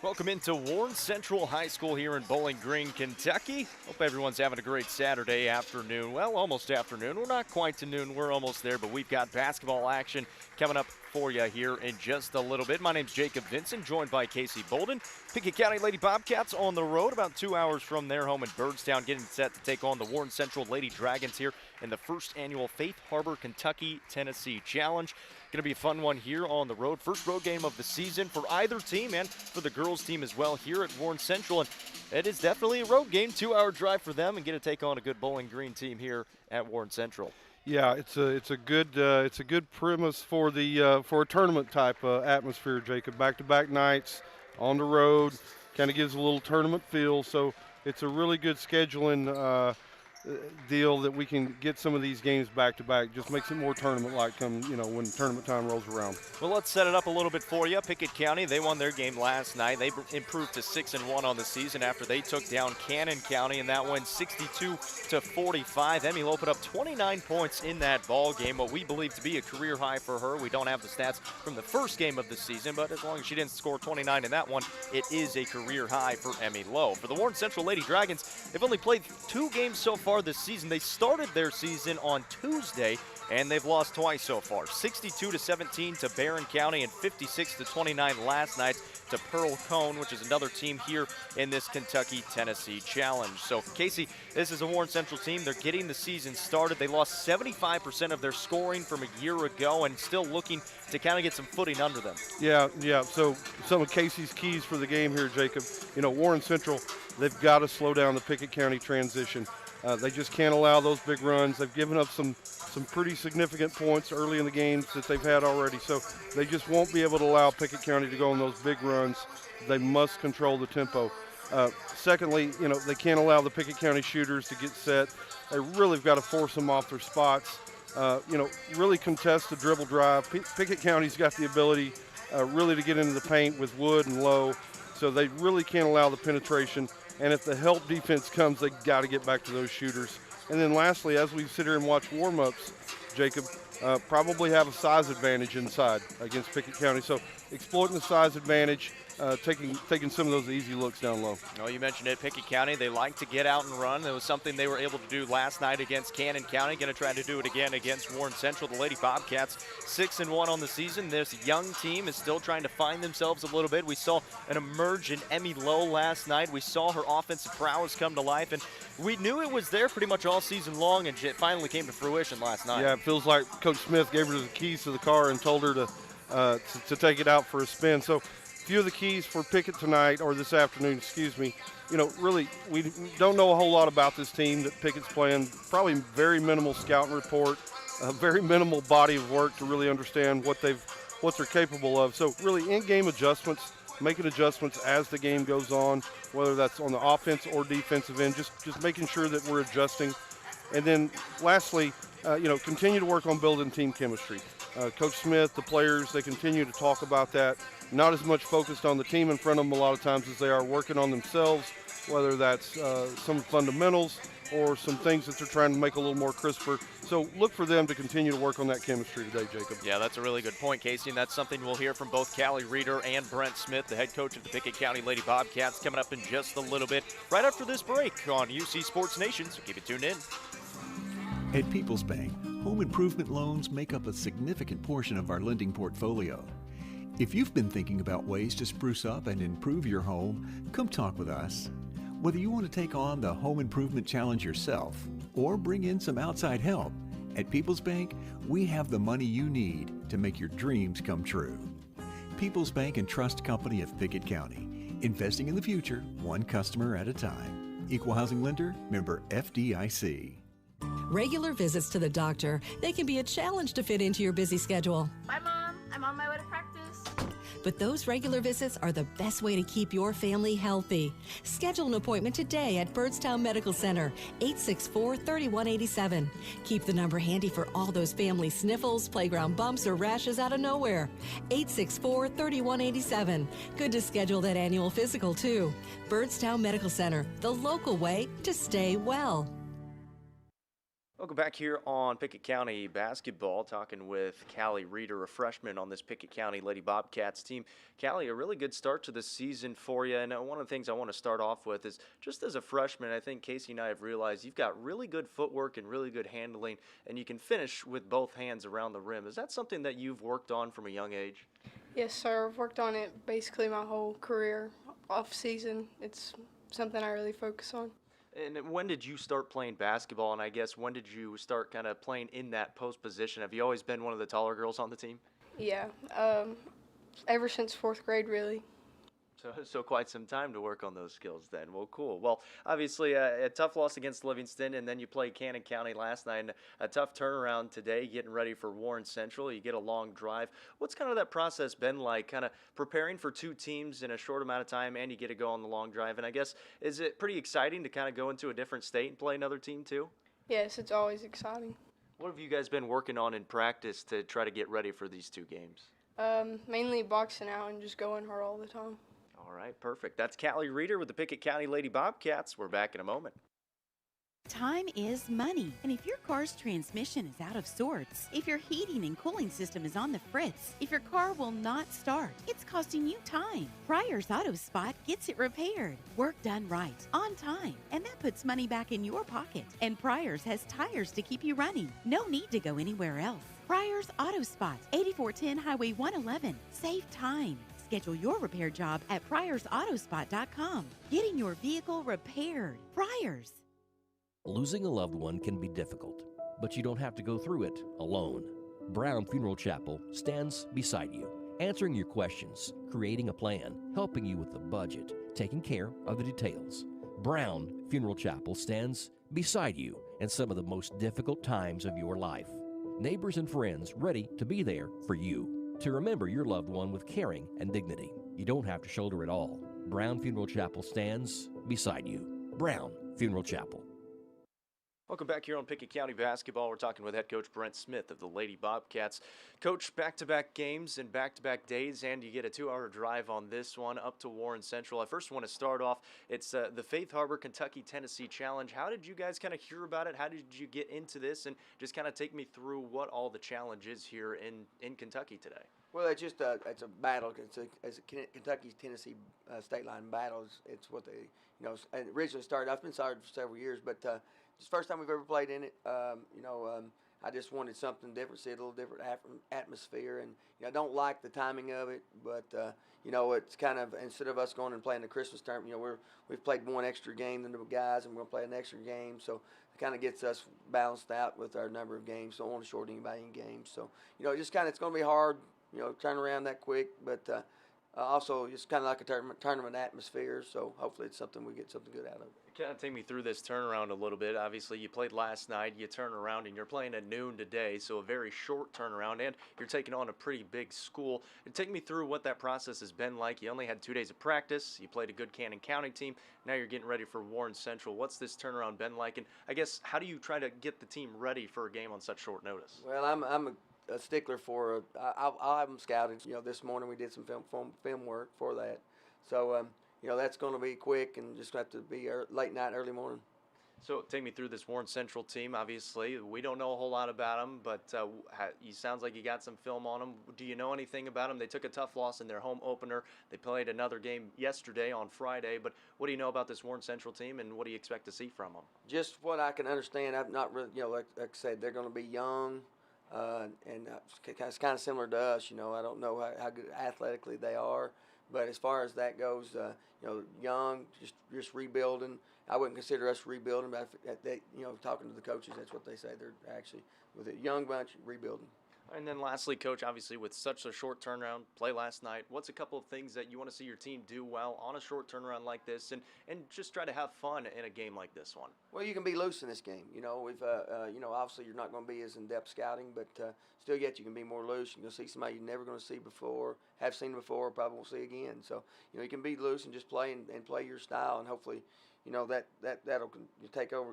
Welcome into Warren Central High School here in Bowling Green, Kentucky. Hope everyone's having a great Saturday afternoon. Well, almost afternoon. We're not quite to noon. We're almost there, but we've got basketball action coming up for you here in just a little bit. My name's Jacob Vincent, joined by Casey Bolden. Pickett County Lady Bobcats on the road about 2 hours from their home in Byrdstown, getting set to take on the Warren Central Lady Dragons here in the first annual Faith Harbor Kentucky-Tennessee Challenge. Going to be a fun one here on the road. First road game of the season for either team and for the girls team as well here at Warren Central. And it is definitely a road game, 2-hour drive for them, and get to take on a good Bowling Green team here at Warren Central. Yeah, it's a good premise for a tournament type atmosphere, Jacob. Back-to-back nights on the road, kind of gives a little tournament feel. So it's a really good scheduling deal that we can get some of these games back-to-back. Just makes it more tournament-like when tournament time rolls around. Well, let's set it up a little bit for you. Pickett County, they won their game last night. They improved to 6-1 on the season after they took down Cannon County, and that went 62-45. Emmy Lowe put up 29 points in that ball game, what we believe to be a career high for her. We don't have the stats from the first game of the season, but as long as she didn't score 29 in that one, it is a career high for Emmy Lowe. For the Warren Central Lady Dragons, they've only played 2 games so far this season. They started their season on Tuesday, and they've lost twice so far. 62-17 to Barron County and 56-29 last night to Pearl Cone, which is another team here in this Kentucky-Tennessee Challenge. So, Casey, this is a Warren Central team. They're getting the season started. They lost 75% of their scoring from a year ago and still looking to kind of get some footing under them. Yeah. So some of Casey's keys for the game here, Jacob. Warren Central, they've got to slow down the Pickett County transition. They just can't allow those big runs. They've given up some pretty significant points early in the games that they've had already. So they just won't be able to allow Pickett County to go on those big runs. They must control the tempo. Secondly, they can't allow the Pickett County shooters to get set. They really have got to force them off their spots. Really contest the dribble drive. Pickett County's got the ability really to get into the paint with Wood and Lowe. So they really can't allow the penetration. And if the help defense comes, they got to get back to those shooters. And then lastly, as we sit here and watch warm-ups, Jacob, probably have a size advantage inside against Pickett County. So exploiting the size advantage, taking some of those easy looks down low. Well, you mentioned it, Pickett County, they like to get out and run. It was something they were able to do last night against Cannon County. Going to try to do it again against Warren Central. The Lady Bobcats 6-1 on the season. This young team is still trying to find themselves a little bit. We saw an emerge in Emmy Lowe last night. We saw her offensive prowess come to life, and we knew it was there pretty much all season long, and it finally came to fruition last night. Yeah, it feels like Coach Smith gave her the keys to the car and told her to take it out for a spin. So, few of the keys for Pickett tonight, or this afternoon, really we don't know a whole lot about this team that Pickett's playing. Probably very minimal scouting report, a very minimal body of work to really understand what they're capable of. So really in-game adjustments, making adjustments as the game goes on, whether that's on the offense or defensive end, just making sure that we're adjusting. And then lastly, continue to work on building team chemistry. Coach Smith, the players, they continue to talk about that. Not as much focused on the team in front of them a lot of times as they are working on themselves, whether that's some fundamentals or some things that they're trying to make a little more crisper. So look for them to continue to work on that chemistry today, Jacob. Yeah, that's a really good point, Casey, and that's something we'll hear from both Callie Reeder and Brent Smith, the head coach of the Pickett County Lady Bobcats, coming up in just a little bit, right after this break on UC Sports Nation, so keep it tuned in. At People's Bank, home improvement loans make up a significant portion of our lending portfolio. If you've been thinking about ways to spruce up and improve your home, come talk with us. Whether you want to take on the home improvement challenge yourself or bring in some outside help, at People's Bank, we have the money you need to make your dreams come true. People's Bank and Trust Company of Pickett County, investing in the future, one customer at a time. Equal housing lender, member FDIC. Regular visits to the doctor, they can be a challenge to fit into your busy schedule. Bye, Mom. I'm on my way to practice. But those regular visits are the best way to keep your family healthy. Schedule an appointment today at Byrdstown Medical Center, 864-3187. Keep the number handy for all those family sniffles, playground bumps, or rashes out of nowhere. 864-3187. Good to schedule that annual physical, too. Byrdstown Medical Center, the local way to stay well. Welcome back here on Pickett County basketball, talking with Callie Reeder, a freshman on this Pickett County Lady Bobcats team. Callie, a really good start to the season for you, and one of the things I want to start off with is just as a freshman, I think Casey and I have realized you've got really good footwork and really good handling, and you can finish with both hands around the rim. Is that something that you've worked on from a young age? Yes, sir. I've worked on it basically my whole career, off season. It's something I really focus on. And when did you start playing basketball, and I guess when did you start kind of playing in that post position? Have you always been one of the taller girls on the team? Yeah, ever since 4th grade, really. So quite some time to work on those skills then. Well, cool. Well, obviously a tough loss against Livingston, and then you played Cannon County last night, and a tough turnaround today, getting ready for Warren Central. You get a long drive. What's kind of that process been like, kind of preparing for two teams in a short amount of time, and you get to go on the long drive? And I guess, is it pretty exciting to kind of go into a different state and play another team too? Yes, it's always exciting. What have you guys been working on in practice to try to get ready for these two games? Mainly boxing out and just going hard all the time. All right, perfect. That's Callie Reeder with the Pickett County Lady Bobcats. We're back in a moment. Time is money, and if your car's transmission is out of sorts, if your heating and cooling system is on the fritz, if your car will not start, it's costing you time. Pryor's Auto Spot gets it repaired. Work done right, on time, and that puts money back in your pocket. And Pryor's has tires to keep you running. No need to go anywhere else. Pryor's Auto Spot, 8410 Highway 111. Save time. Schedule your repair job at pryorsautospot.com. Getting your vehicle repaired. Pryor's. Losing a loved one can be difficult, but you don't have to go through it alone. Brown Funeral Chapel stands beside you, answering your questions, creating a plan, helping you with the budget, taking care of the details. Brown Funeral Chapel stands beside you in some of the most difficult times of your life. Neighbors and friends ready to be there for you. To remember your loved one with caring and dignity. You don't have to shoulder it all. Brown Funeral Chapel stands beside you. Brown Funeral Chapel. Welcome back here on Pickett County basketball. We're talking with head coach Brent Smith of the Lady Bobcats. Coach, back-to-back games and back-to-back days, and you get a 2-hour drive on this one up to Warren Central. I first want to start off, it's the Faith Harbor Kentucky-Tennessee Challenge. How did you guys kind of hear about it? How did you get into this? And just kind of take me through what all the challenge is here in Kentucky today. Well, it's just it's a battle. It's a Kentucky-Tennessee state line battle. It's what they, and originally started. I've been started for several years, but it's the first time we've ever played in it. I just wanted something different, see a little different atmosphere, and I don't like the timing of it, but it's kind of, instead of us going and playing the Christmas term, we've played one extra game than the guys, and we're gonna play an extra game, so it kind of gets us balanced out with our number of games. So I don't want to short anybody in games. So just kind of, it's gonna be hard. Turn around that quick, but also it's kind of like a tournament atmosphere, so hopefully it's something we get something good out of. Kind of take me through this turnaround a little bit. Obviously, you played last night, you turn around, and you're playing at noon today, so a very short turnaround, and you're taking on a pretty big school. And take me through what that process has been like. You only had 2 days of practice. You played a good Cannon County team. Now you're getting ready for Warren Central. What's this turnaround been like? And I guess, how do you try to get the team ready for a game on such short notice? Well, I'm a stickler for I'll have them scouted. This morning we did some film work for that. So that's going to be quick and just have to be late night, early morning. So take me through this Warren Central team. Obviously, we don't know a whole lot about them, but you sounds like you got some film on them. Do you know anything about them? They took a tough loss in their home opener. They played another game yesterday on Friday. But what do you know about this Warren Central team, and what do you expect to see from them? Just what I can understand. I've not really, like I said, they're going to be young. And it's kind of similar to us, I don't know how good athletically they are, but as far as that goes, young, just rebuilding. I wouldn't consider us rebuilding, but talking to the coaches, that's what they say. They're actually, with a young bunch, rebuilding. And then lastly, Coach, obviously with such a short turnaround, play last night, what's a couple of things that you want to see your team do well on a short turnaround like this, and just try to have fun in a game like this one? Well, you can be loose in this game. We've obviously you're not going to be as in-depth scouting, but still yet you can be more loose. You're going to see somebody you're never going to see before, have seen before, probably won't see again. So you can be loose and just play and play your style, and hopefully that'll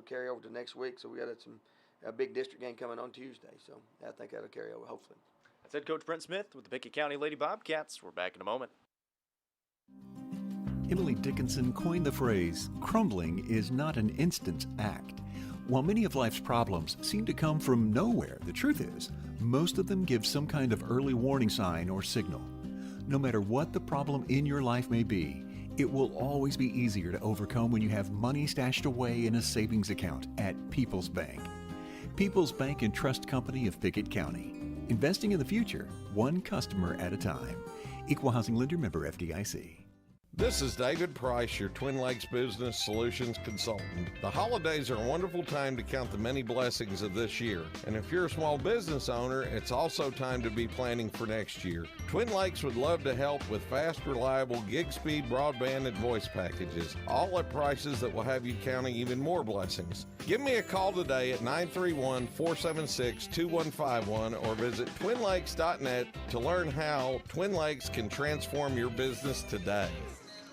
carry over to next week. So we got a big district game coming on Tuesday, so I think that'll carry over, hopefully. That's head coach Brent Smith with the Pickett County Lady Bobcats. We're back in a moment. Emily Dickinson coined the phrase, crumbling is not an instant act. While many of life's problems seem to come from nowhere, the truth is, most of them give some kind of early warning sign or signal. No matter what the problem in your life may be, it will always be easier to overcome when you have money stashed away in a savings account at People's Bank. People's Bank and Trust Company of Pickett County. Investing in the future, one customer at a time. Equal Housing Lender, member FDIC. This is David Price, your Twin Lakes Business Solutions Consultant. The holidays are a wonderful time to count the many blessings of this year. And if you're a small business owner, it's also time to be planning for next year. Twin Lakes would love to help with fast, reliable, gig-speed broadband and voice packages, all at prices that will have you counting even more blessings. Give me a call today at 931-476-2151 or visit twinlakes.net to learn how Twin Lakes can transform your business today.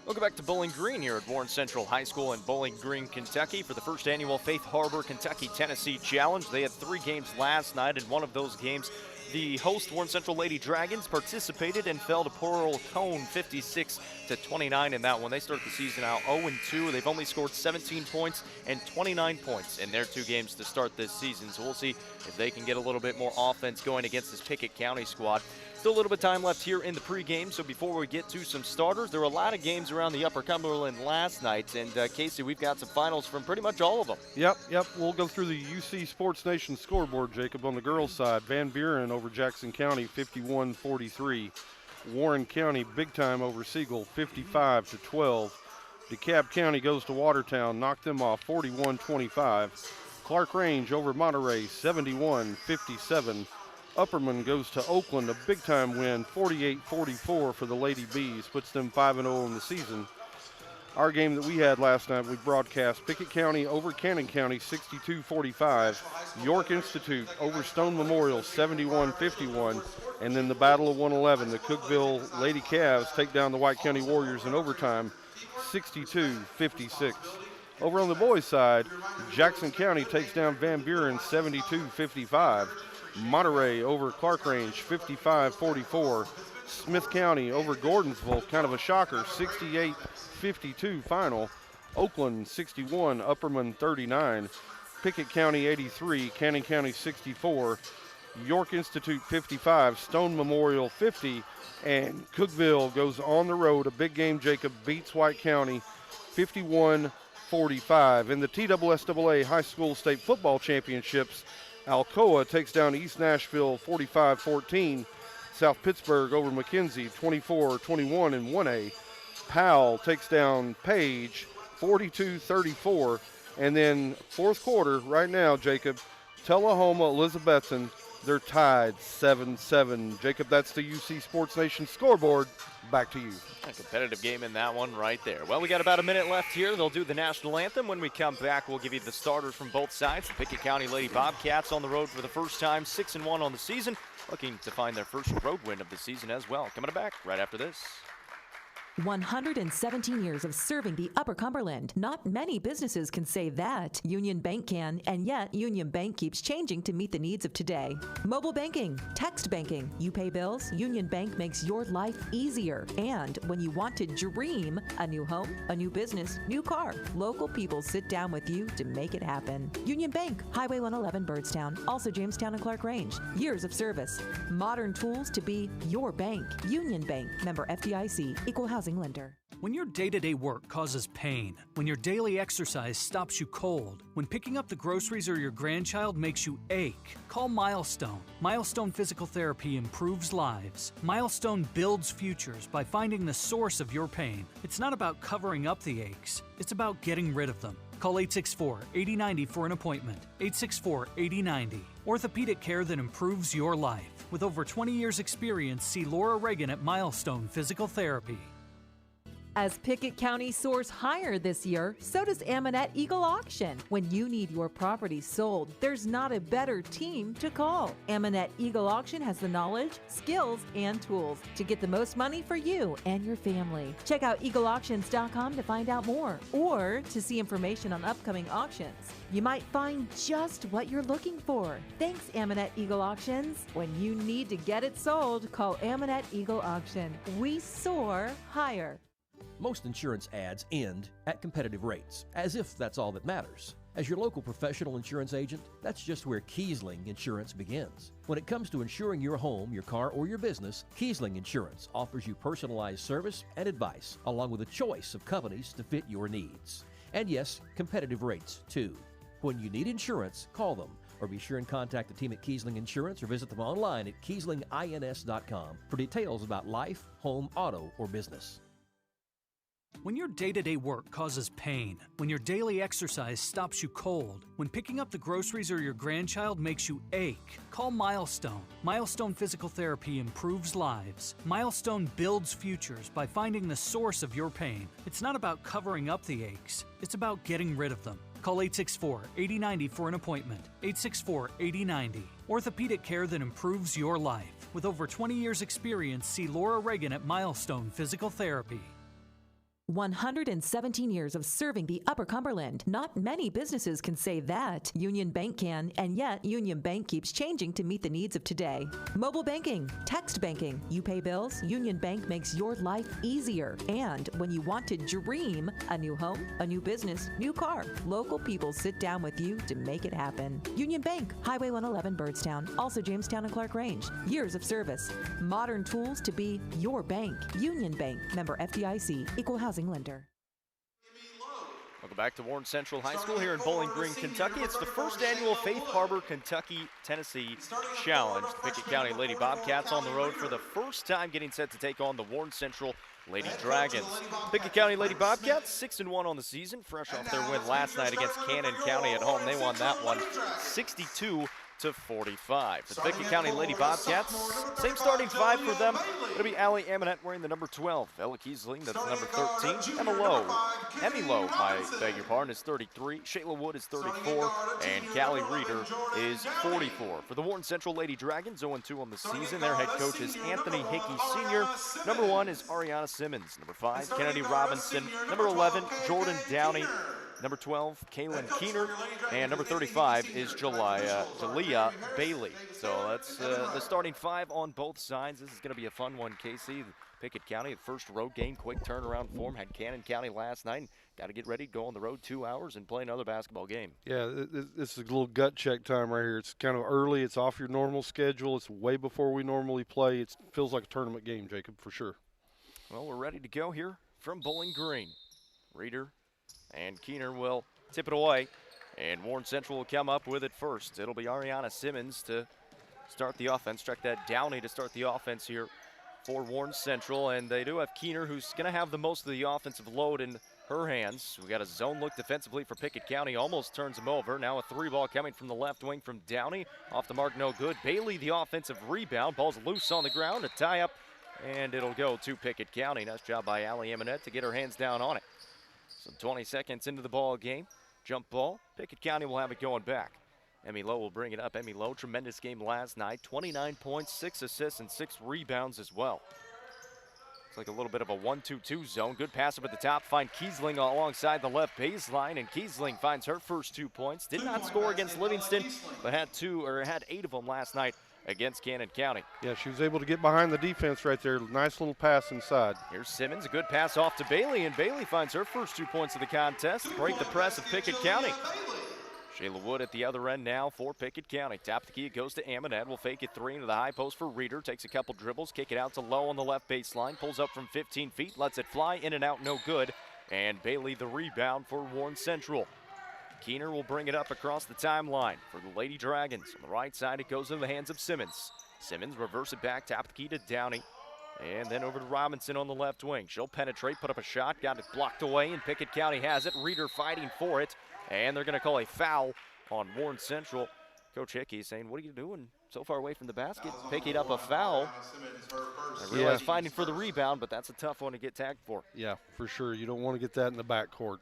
Welcome back to Bowling Green here at Warren Central High School in Bowling Green, Kentucky for the first annual Faith Harbor Kentucky-Tennessee Challenge. They had 3 games last night. In one of those games, the host Warren Central Lady Dragons participated and fell to Pearl Cone 56-29 in that one. They start the season out 0-2. They've only scored 17 points and 29 points in their 2 games to start this season. So we'll see if they can get a little bit more offense going against this Pickett County squad. Still a little bit of time left here in the pregame, so before we get to some starters, there were a lot of games around the Upper Cumberland last night, and Casey, we've got some finals from pretty much all of them. Yep. We'll go through the UC Sports Nation scoreboard, Jacob. On the girls' side, Van Buren over Jackson County, 51-43. Warren County, big time over Siegel, 55-12. DeKalb County goes to Watertown, knocked them off 41-25. Clark Range over Monterey, 71-57. Upperman goes to Oakland, a big-time win, 48-44 for the Lady Bees, puts them 5-0 in the season. Our game that we had last night, we broadcast Pickett County over Cannon County, 62-45. York Institute over Stone Memorial, 71-51. And then the Battle of 111, the Cookeville Lady Cavs take down the White County Warriors in overtime, 62-56. Over on the boys' side, Jackson County takes down Van Buren, 72-55. Monterey over Clark Range, 55-44. Smith County over Gordonsville, kind of a shocker, 68-52 final. Oakland 61, Upperman 39. Pickett County 83, Cannon County 64. York Institute 55, Stone Memorial 50. And Cookeville goes on the road. A big game, Jacob beats White County 51-45. In the TSSAA High School State Football Championships, Alcoa takes down East Nashville 45-14. South Pittsburgh over McKenzie 24-21 in 1A. Powell takes down Page 42-34. And then fourth quarter right now, Jacob, Tullahoma, Elizabethton, they're tied 7-7. Jacob, that's the UC Sports Nation scoreboard. Back to you. A competitive game in that one right there. Well, we got about a minute left here. They'll do the national anthem. When we come back, we'll give you the starters from both sides. The Pickett County Lady Bobcats on the road for the first time, 6-1 on the season, looking to find their first road win of the season as well. Coming back right after this. 117 years of serving the Upper Cumberland. Not many businesses can say that. Union Bank can, and yet Union Bank keeps changing to meet the needs of today. Mobile banking, text banking, you pay bills, Union Bank makes your life easier. And when you want to dream a new home, a new business, new car, local people sit down with you to make it happen. Union Bank, Highway 111 Birdstown, also Jamestown and Clark Range. Years of service, modern tools to be your bank. Union Bank, member FDIC, equal housing lender. When your day-to-day work causes pain, when your daily exercise stops you cold, when picking up the groceries or your grandchild makes you ache, call Milestone. Milestone Physical Therapy improves lives. Milestone builds futures by finding the source of your pain. It's not about covering up the aches, it's about getting rid of them. Call 864-8090 for an appointment. 864-8090. Orthopedic care that improves your life. With over 20 years' experience, see Laura Reagan at Milestone Physical Therapy. As Pickett County soars higher this year, so does Amanette Eagle Auction. When you need your property sold, there's not a better team to call. Amanette Eagle Auction has the knowledge, skills, and tools to get the most money for you and your family. Check out eagleauctions.com to find out more or to see information on upcoming auctions. You might find just what you're looking for. Thanks, Amanette Eagle Auctions. When you need to get it sold, call Amanette Eagle Auction. We soar higher. Most insurance ads end at competitive rates, as if that's all that matters. As your local professional insurance agent, that's just where Kiesling Insurance begins. When it comes to insuring your home, your car, or your business, Kiesling Insurance offers you personalized service and advice, along with a choice of companies to fit your needs. And yes, competitive rates, too. When you need insurance, call them, or be sure and contact the team at Kiesling Insurance or visit them online at KieslingINS.com for details about life, home, auto, or business. When your day-to-day work causes pain, when your daily exercise stops you cold, when picking up the groceries or your grandchild makes you ache, call Milestone. Milestone Physical Therapy improves lives. Milestone builds futures by finding the source of your pain. It's not about covering up the aches, it's about getting rid of them. Call 864-8090 for an appointment. 864-8090. Orthopedic care that improves your life. With over 20 years' experience, see Laura Reagan at Milestone Physical Therapy. 117 years of serving the Upper Cumberland. Not many businesses can say that. Union Bank can, and yet Union Bank keeps changing to meet the needs of today. Mobile banking, text banking, you pay bills, Union Bank makes your life easier. And when you want to dream a new home, a new business, new car, local people sit down with you to make it happen. Union Bank, Highway 111 Birdstown, also Jamestown and Clark Range. Years of service, modern tools to be your bank. Union Bank, member FDIC, equal housing lender. Welcome back to Warren Central High School here in Bowling Green, Kentucky. It's the first annual Faith Harbor, Kentucky-Tennessee Challenge. The Pickett County Lady Bobcats on the road for the first time, getting set to take on the Warren Central Lady Dragons. Pickett County Lady Bobcats 6-1 on the season, fresh off their win last night against Cannon County at home. They won that one 62-45. For the Pickett County Lady Bobcats, same starting five for them. It'll be Allie Amonette wearing the number 12. Ella Kiesling, that's the number 13. Emmy Lowe, I beg your pardon, is 33. Shayla Wood is 34. And Callie Reeder is 44. For the Warren Central Lady Dragons, 0-2 on the season. Their head coach is Anthony Hickey Sr. Number 1 is Ariana Simmons. Number 5, Kennedy Robinson. Number 11, Jordan Downey. Number 12, Kaylin Keener, and number 35 is Jalea Bailey. So that's the starting five on both sides. This is going to be a fun one, Casey. Pickett County, the first road game, quick turnaround form. Had Cannon County last night. Got to get ready to go on the road 2 hours and play another basketball game. Yeah, this is a little gut check time right here. It's kind of early. It's off your normal schedule. It's way before we normally play. It feels like a tournament game, Jacob, for sure. Well, we're ready to go here from Bowling Green. Reeder and Keener will tip it away, and Warren Central will come up with it first. It'll be Ariana Simmons to start the offense. Check that, Downey to start the offense here for Warren Central, and they do have Keener, who's going to have the most of the offensive load in her hands. We got a zone look defensively for Pickett County, almost turns them over. Now a 3-ball coming from the left wing from Downey. Off the mark, no good. Bailey, the offensive rebound. Ball's loose on the ground, a tie-up, and it'll go to Pickett County. Nice job by Allie Amonette to get her hands down on it. Some 20 seconds into the ball game. Jump ball. Pickett County will have it going back. Emmy Lowe will bring it up. Emmy Lowe, tremendous game last night. 29 points, 6 assists, and 6 rebounds as well. It's like a little bit of a 1-2-2 zone. Good pass up at the top. Find Kiesling alongside the left baseline, and Kiesling finds her first 2 points. Did not score against Livingston, but had 8 of them last night against Cannon County. Yeah, she was able to get behind the defense right there. Nice little pass inside. Here's Simmons, a good pass off to Bailey, and Bailey finds her first 2 points of the contest. Break the press of Pickett County. Shayla Wood at the other end now for Pickett County. Top of the key, it goes to Amonette. Will fake it 3 into the high post for Reeder. Takes a couple dribbles, kick it out to Lowe on the left baseline. Pulls up from 15 feet, lets it fly, in and out, no good. And Bailey the rebound for Warren Central. Keener will bring it up across the timeline for the Lady Dragons. On the right side, it goes into the hands of Simmons. Simmons reverse it back, top of the key to Downey. And then over to Robinson on the left wing. She'll penetrate, put up a shot, got it blocked away, and Pickett County has it. Reeder fighting for it, and they're going to call a foul on Warren Central. Coach Hickey saying, what are you doing so far away from the basket? Picking up a foul. I realize fighting for the rebound, but that's a tough one to get tagged for. Yeah, for sure. You don't want to get that in the backcourt.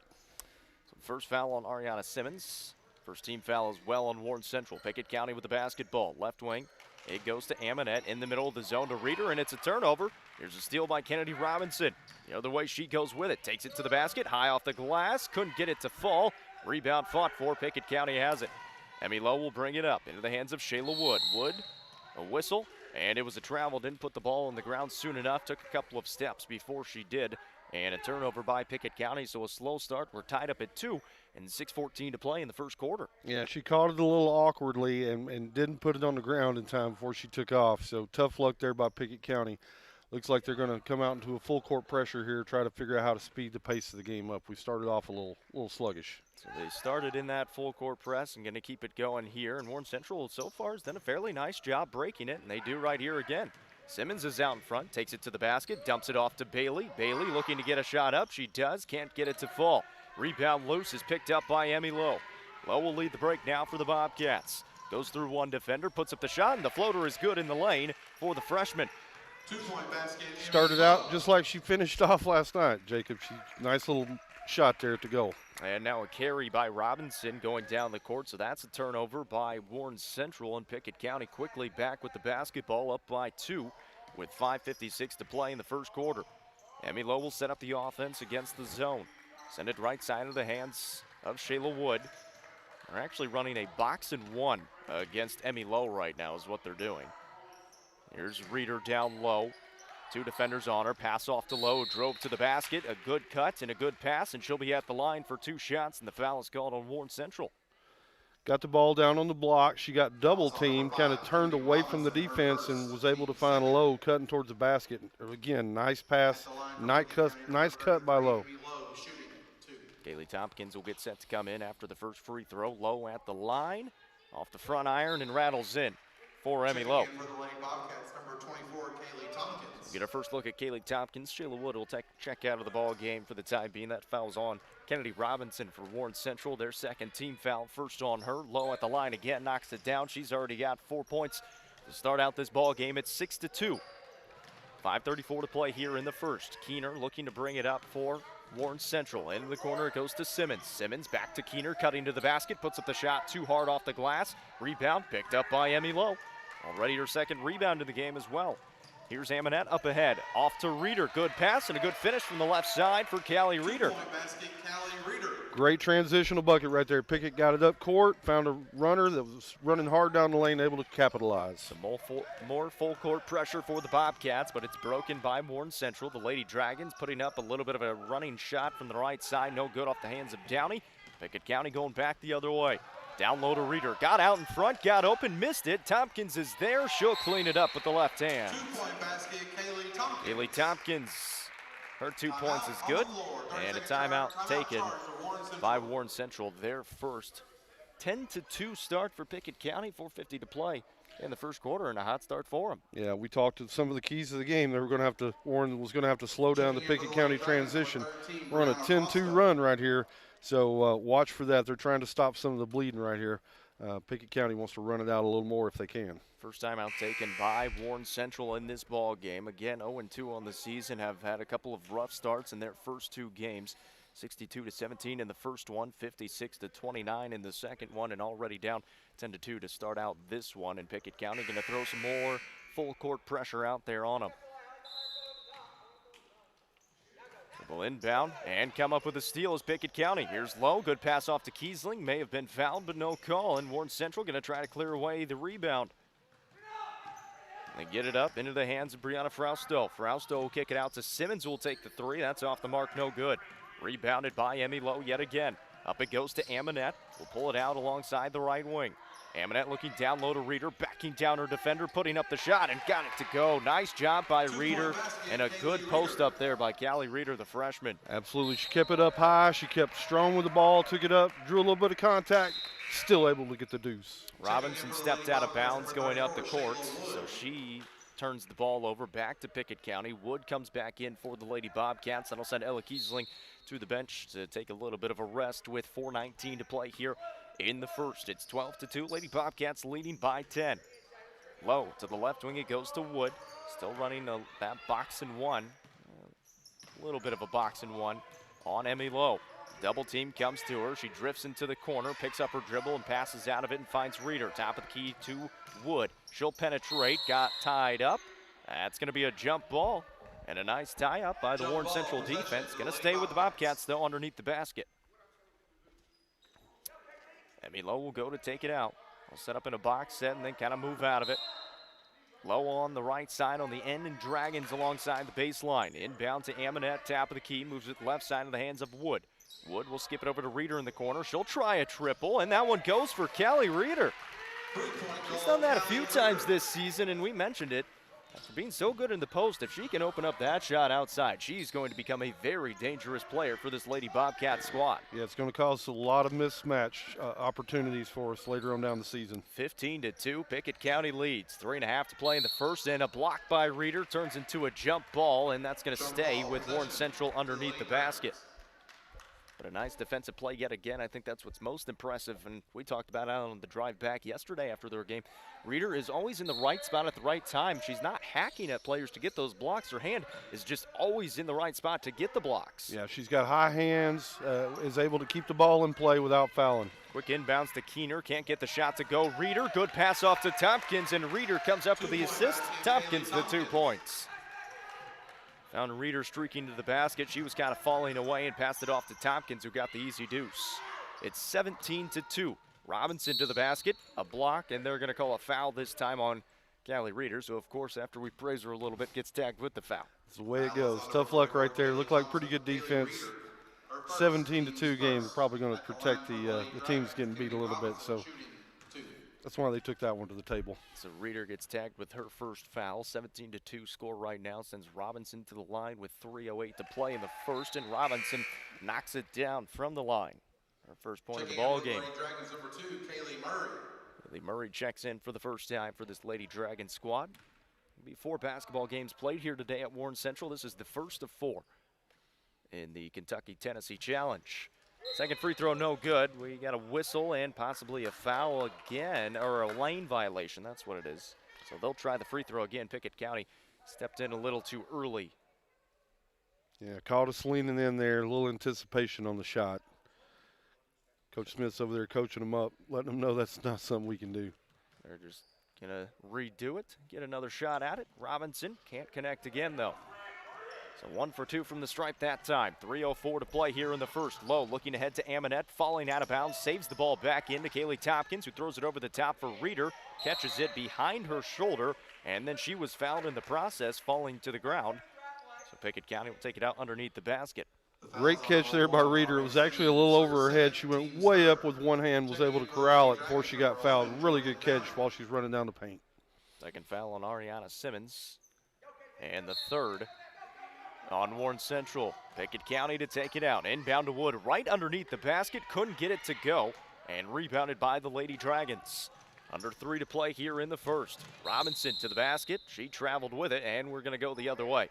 So first foul on Ariana Simmons. First team foul as well on Warren Central. Pickett County with the basketball. Left wing. It goes to Amonette in the middle of the zone to Reeder, and it's a turnover. Here's a steal by Kennedy Robinson. The other way, she goes with it. Takes it to the basket, high off the glass. Couldn't get it to fall. Rebound fought for. Pickett County has it. Emmy Lowe will bring it up into the hands of Shayla Wood. Wood, a whistle, and it was a travel. Didn't put the ball on the ground soon enough. Took a couple of steps before she did. And a turnover by Pickett County, so a slow start. We're tied up at 2 and 6:14 to play in the first quarter. Yeah, she caught it a little awkwardly and didn't put it on the ground in time before she took off. So tough luck there by Pickett County. Looks like they're going to come out into a full court pressure here, try to figure out how to speed the pace of the game up. We started off a little sluggish. So they started in that full court press and going to keep it going here. And Warren Central so far has done a fairly nice job breaking it, and they do right here again. Simmons is out in front, takes it to the basket, dumps it off to Bailey. Bailey looking to get a shot up. She does, can't get it to fall. Rebound loose is picked up by Emmy Lowe. Lowe will lead the break now for the Bobcats. Goes through one defender, puts up the shot, and the floater is good in the lane for the freshman. 2-point basket. Started out just like she finished off last night, Jacob. Nice little shot there at the goal. And now a carry by Robinson going down the court, so that's a turnover by Warren Central, and Pickett County quickly back with the basketball, up by 2 with 5:56 to play in the first quarter. Emmy Lowe will set up the offense against the zone. Send it right side of the hands of Shayla Wood. They're actually running a box and 1 against Emmy Lowe right now is what they're doing. Here's Reeder down low. 2 defenders on her. Pass off to Lowe. Drove to the basket. A good cut and a good pass, and she'll be at the line for 2 shots, and the foul is called on Warren Central. Got the ball down on the block. She got double teamed, kind of turned away from the defense and was able to find Lowe cutting towards the basket. Again, nice pass, nice cut by Lowe. Kaylee Tompkins will get set to come in after the first free throw. Lowe at the line, off the front iron, and rattles in for Emmy Lowe. Get our first look at Kaylee Tompkins. Shayla Wood will check out of the ball game for the time being. That foul's on Kennedy Robinson for Warren Central. Their second team foul, first on her. Lowe at the line again, knocks it down. She's already got 4 points to start out this ball game at 6-2. 5:34 to play here in the first. Keener looking to bring it up for Warren Central. Into the corner it goes to Simmons. Simmons back to Keener, cutting to the basket, puts up the shot too hard off the glass. Rebound picked up by Emmy Lowe. Already her second rebound in the game as well. Here's Amonette up ahead, off to Reeder. Good pass and a good finish from the left side for Callie Reeder. Great transitional bucket right there. Pickett got it up court, found a runner that was running hard down the lane, able to capitalize. Some more full court pressure for the Bobcats, but it's broken by Warren Central. The Lady Dragons putting up a little bit of a running shot from the right side, no good off the hands of Downey. Pickett County going back the other way. Down low to Reeder, got out in front, got open, missed it. Tompkins is there, she'll clean it up with the left hand. 2-point basket, Kaylee Tompkins. Kaylee Tompkins, her 2 points is good, and a timeout taken by Warren Central, their first. 10-2 start for Pickett County, 4:50 to play in the first quarter, and a hot start for them. Yeah, we talked to some of the keys of the game. Warren was going to have to slow down the Pickett County transition. We're on a 10-2 run right here. So watch for that. They're trying to stop some of the bleeding right here. Pickett County wants to run it out a little more if they can. First timeout taken by Warren Central in this ball game. Again, 0-2 on the season, have had a couple of rough starts in their first 2 games. 62-17 in the first one, 56-29 in the second one, and already down 10-2 to start out this one. And Pickett County going to throw some more full court pressure out there on them. Will inbound and come up with a steal as Pickett County. Here's Lowe, good pass off to Kiesling. May have been fouled, but no call. And Warren Central going to try to clear away the rebound. They get it up into the hands of Brianna Frausto. Frausto will kick it out to Simmons, who will take the 3. That's off the mark, no good. Rebounded by Emmy Lowe yet again. Up it goes to Amonette. Will pull it out alongside the right wing. Amonette looking down low to Reeder, backing down her defender, putting up the shot, and got it to go. Nice job by Reeder, and a good post up there by Callie Reeder, the freshman. Absolutely. She kept it up high. She kept strong with the ball, took it up, drew a little bit of contact, still able to get the deuce. Robinson stepped out of bounds going up the court, so she turns the ball over back to Pickett County. Wood comes back in for the Lady Bobcats. That'll send Ella Kiesling to the bench to take a little bit of a rest with 4:19 to play here in the first. It's 12-2. Lady Bobcats leading by 10. Low to the left wing, it goes to Wood. Still running that box and 1. A little bit of a box and 1 on Emmy Lowe. Double team comes to her. She drifts into the corner, picks up her dribble, and passes out of it and finds Reeder. Top of the key to Wood. She'll penetrate, got tied up. That's going to be a jump ball. And a nice tie up by the Warren Central defense. Going to stay with the Bobcats, though, underneath the basket. Emmy Lowe will go to take it out. We'll set up in a box set and then kind of move out of it. Low on the right side on the end, and Dragons alongside the baseline. Inbound to Amonette, top of the key, moves it left side in the hands of Wood. Wood will skip it over to Reeder in the corner. She'll try a triple, and that one goes for Callie Reeder. She's done that a few times this season, and we mentioned it. After being so good in the post, if she can open up that shot outside, she's going to become a very dangerous player for this Lady Bobcat squad. Yeah, it's going to cause a lot of mismatch opportunities for us later on down the season. 15-2, Pickett County leads. 3.5 to play in the first, and a block by Reeder turns into a jump ball, and that's going to stay with Warren Central underneath the basket. But a nice defensive play yet again. I think that's what's most impressive, and we talked about it on the drive back yesterday after their game. Reeder is always in the right spot at the right time. She's not hacking at players to get those blocks. Her hand is just always in the right spot to get the blocks. Yeah, she's got high hands, is able to keep the ball in play without fouling. Quick inbounds to Keener, can't get the shot to go. Reeder, good pass off to Tompkins, and Reeder comes up with the assist. Tompkins the 2 points. Found Reeder streaking to the basket. She was kind of falling away and passed it off to Tompkins, who got the easy deuce. It's 17-2. Robinson to the basket, a block, and they're going to call a foul this time on Callie Reeder. So, of course, after we praise her a little bit, gets tagged with the foul. That's the way it goes. Tough luck right there. Looked like pretty good defense. 17-2 game. Probably going to protect the teams getting beat a little bit. So that's why they took that one to the table. So Reeder gets tagged with her first foul. 17-2 score right now. Sends Robinson to the line with 3:08 to play in the first, and Robinson knocks it down from the line. Her first point of the ball game. Dragons number 2, Kaylee Murray. Kaylee Murray checks in for the first time for this Lady Dragon squad. There'll be 4 basketball games played here today at Warren Central. This is the first of 4 in the Kentucky-Tennessee Challenge. Second free throw, no good. We got a whistle and possibly a foul again, or a lane violation. That's what it is. So they'll try the free throw again. Pickett County stepped in a little too early. Yeah, caught us leaning in there, a little anticipation on the shot. Coach Smith's over there coaching them up, letting them know that's not something we can do. They're just going to redo it, get another shot at it. Robinson can't connect again, though. So 1 for 2 from the stripe that time. 3:04 to play here in the first. Lowe looking ahead to Amonette, falling out of bounds, saves the ball back into Kaylee Tompkins, who throws it over the top for Reeder, catches it behind her shoulder, and then she was fouled in the process, falling to the ground. So Pickett County will take it out underneath the basket. Great catch there by Reeder. It was actually a little over her head. She went way up with one hand, was able to corral it before she got fouled. Really good catch while she's running down the paint. Second foul on Ariana Simmons. And the third on Warren Central. Pickett County to take it out. Inbound to Wood right underneath the basket. Couldn't get it to go. And rebounded by the Lady Dragons. Under 3 to play here in the first. Robinson to the basket. She traveled with it, and we're going to go the other way.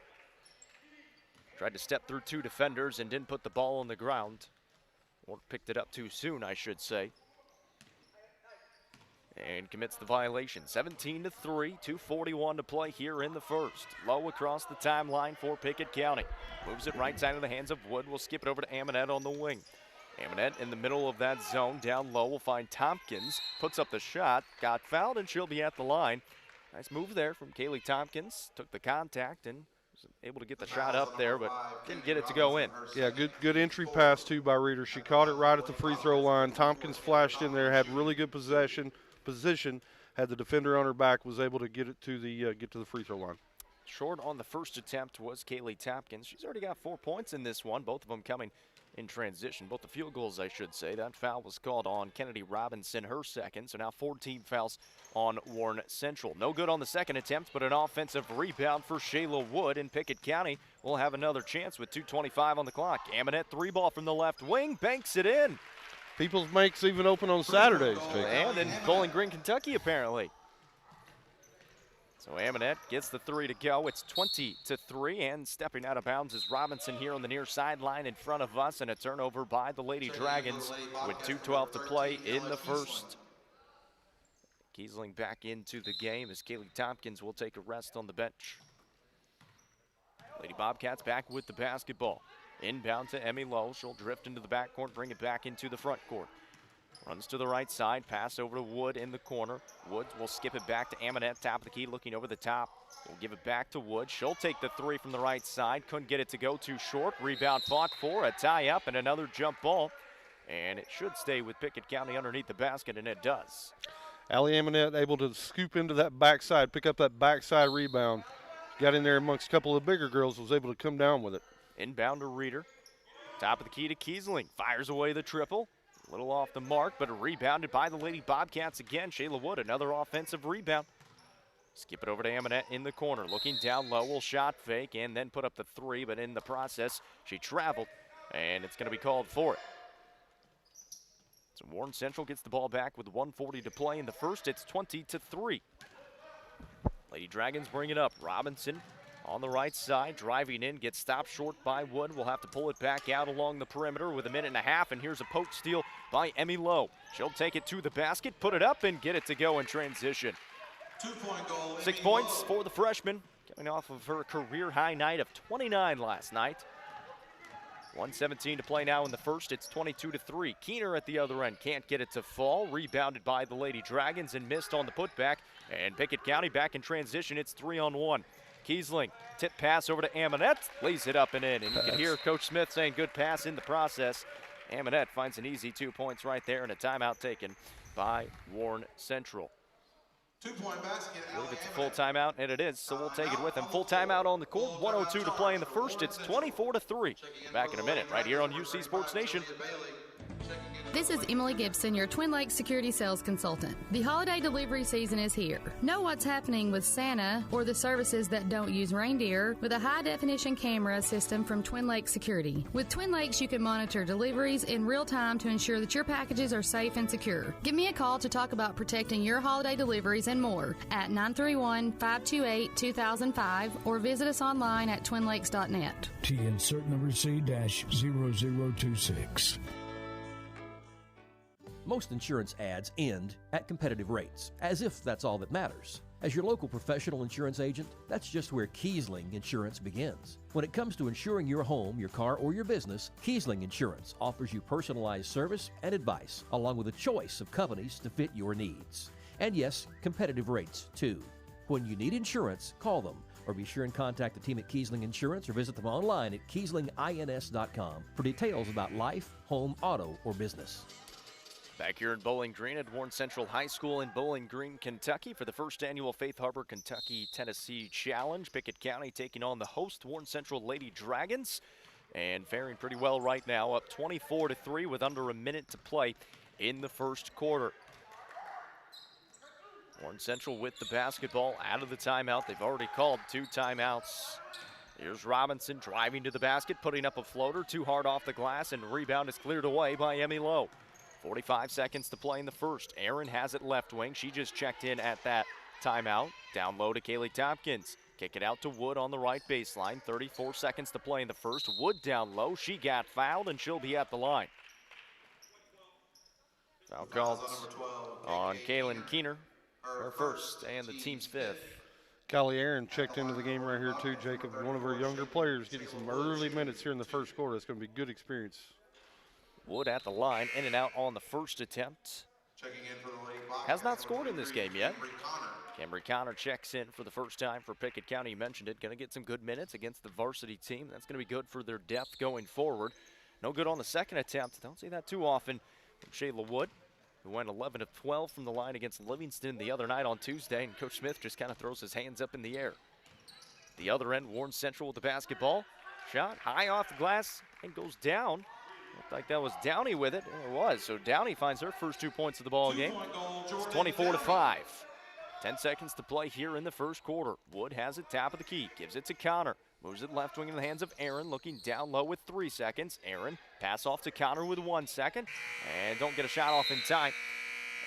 Tried to step through 2 defenders and didn't put the ball on the ground. Or picked it up too soon, I should say. And commits the violation. 17-3, 2:41 to play here in the first. Low across the timeline for Pickett County. Moves it right side of the hands of Wood. We'll skip it over to Amonette on the wing. Amonette in the middle of that zone. Down low, we'll find Tompkins. Puts up the shot. Got fouled, and she'll be at the line. Nice move there from Kaylee Tompkins. Took the contact and was able to get the shot up there, but didn't get it to go in. Yeah, good entry pass, too, by Reeder. She caught it right at the free throw line. Tompkins flashed in there, had really good position, had the defender on her back, was able to get it to the free throw line. Short on the first attempt was Kaylee Tompkins. She's already got 4 points in this one, both of them coming in transition. Both the field goals, I should say. That foul was called on Kennedy Robinson, her second. So now 14 fouls on Warren Central. No good on the second attempt, but an offensive rebound for Shayla Wood. And Pickett County will have another chance with 2:25 on the clock. Amonette 3-ball from the left wing, banks it in. People's Makes even open on Saturdays, Jake. And in Bowling Green, Kentucky, apparently. So Amonette gets the 3 to go. It's 20-3, and stepping out of bounds is Robinson here on the near sideline in front of us, and a turnover by the Lady Dragons with 2:12 to play in the first. Kiesling back into the game as Kaylee Tompkins will take a rest on the bench. Lady Bobcats back with the basketball. Inbound to Emmy Lowe. She'll drift into the backcourt, bring it back into the front court. Runs to the right side, pass over to Wood in the corner. Wood will skip it back to Amonette, top of the key, looking over the top. We'll give it back to Wood. She'll take the 3 from the right side. Couldn't get it to go, too short. Rebound fought for, a tie-up, and another jump ball. And it should stay with Pickett County underneath the basket, and it does. Allie Amonette able to scoop into that backside, pick up that backside rebound. Got in there amongst a couple of bigger girls, was able to come down with it. Inbound to Reeder. Top of the key to Kiesling. Fires away the triple. A little off the mark, but rebounded by the Lady Bobcats again. Shayla Wood, another offensive rebound. Skip it over to Amonette in the corner. Looking down low, will shot fake and then put up the three, but in the process, she traveled, and it's going to be called for it. So Warren Central gets the ball back with 1:40 to play in the first. It's 20-3. Lady Dragons bring it up. Robinson on the right side, driving in, gets stopped short by Wood. We'll have to pull it back out along the perimeter with 1.5 minutes, and here's a poke steal by Emmy Lowe. She'll take it to the basket, put it up, and get it to go in transition. 2-point goal. 6 points for the freshman, coming off of her career-high night of 29 last night. 1:17 to play now in the first. It's 22-3. Keener at the other end can't get it to fall. Rebounded by the Lady Dragons and missed on the putback. And Pickett County back in transition. It's 3-on-1. Kiesling, tip pass over to Amonette, lays it up and in. And you can hear Coach Smith saying good pass in the process. Amonette finds an easy 2 points right there and a timeout taken by Warren Central. 2-point basket. I believe it's a full timeout, and it is, so we'll take it with him. Full timeout on the court, 1:02 to play in the first. It's 24-3. Back in a minute, right here on UC Sports Nation. This is Emily Gibson, your Twin Lakes Security Sales Consultant. The holiday delivery season is here. Know what's happening with Santa or the services that don't use reindeer with a high-definition camera system from Twin Lakes Security. With Twin Lakes, you can monitor deliveries in real time to ensure that your packages are safe and secure. Give me a call to talk about protecting your holiday deliveries and more at 931-528-2005 or visit us online at twinlakes.net. T insert number C-0026. Most insurance ads end at competitive rates, as if that's all that matters. As your local professional insurance agent, that's just where Kiesling Insurance begins. When it comes to insuring your home, your car, or your business, Kiesling Insurance offers you personalized service and advice, along with a choice of companies to fit your needs. And yes, competitive rates, too. When you need insurance, call them, or be sure and contact the team at Kiesling Insurance or visit them online at KieslingINS.com for details about life, home, auto, or business. Back here in Bowling Green at Warren Central High School in Bowling Green, Kentucky for the first annual Faith Harbor Kentucky-Tennessee Challenge. Pickett County taking on the host Warren Central Lady Dragons and faring pretty well right now, up 24-3 with under a minute to play in the first quarter. Warren Central with the basketball out of the timeout. They've already called 2 timeouts. Here's Robinson driving to the basket, putting up a floater, too hard off the glass, and the rebound is cleared away by Emmy Lowe. 45 seconds to play in the first. Aaron has it left wing. She just checked in at that timeout. Down low to Kaylee Tompkins. Kick it out to Wood on the right baseline. 34 seconds to play in the first. Wood down low. She got fouled, and she'll be at the line. Foul called on Kaylin Keener, her first and the team's 5th. Callie Aaron checked into the game right here too, Jacob. One of our younger players getting some early minutes here in the first quarter. It's going to be a good experience. Wood at the line, in and out on the first attempt. Checking in for the Lady Bobcats. Has not scored in this game yet. Camry Connor checks in for the first time for Pickett County. You mentioned it. Going to get some good minutes against the varsity team. That's going to be good for their depth going forward. No good on the second attempt. Don't see that too often from Shayla Wood, who went 11 of 12 from the line against Livingston the other night on Tuesday. And Coach Smith just kind of throws his hands up in the air. The other end, Warren Central with the basketball. Shot high off the glass and goes down. Looked like that was Downey with it. It was. So Downey finds her first 2 points of the ball game. It's 24-5. 10 seconds to play here in the first quarter. Wood has it top of the key. Gives it to Connor. Moves it left wing in the hands of Aaron. Looking down low with 3 seconds. Aaron pass off to Connor with 1 second. And don't get a shot off in time.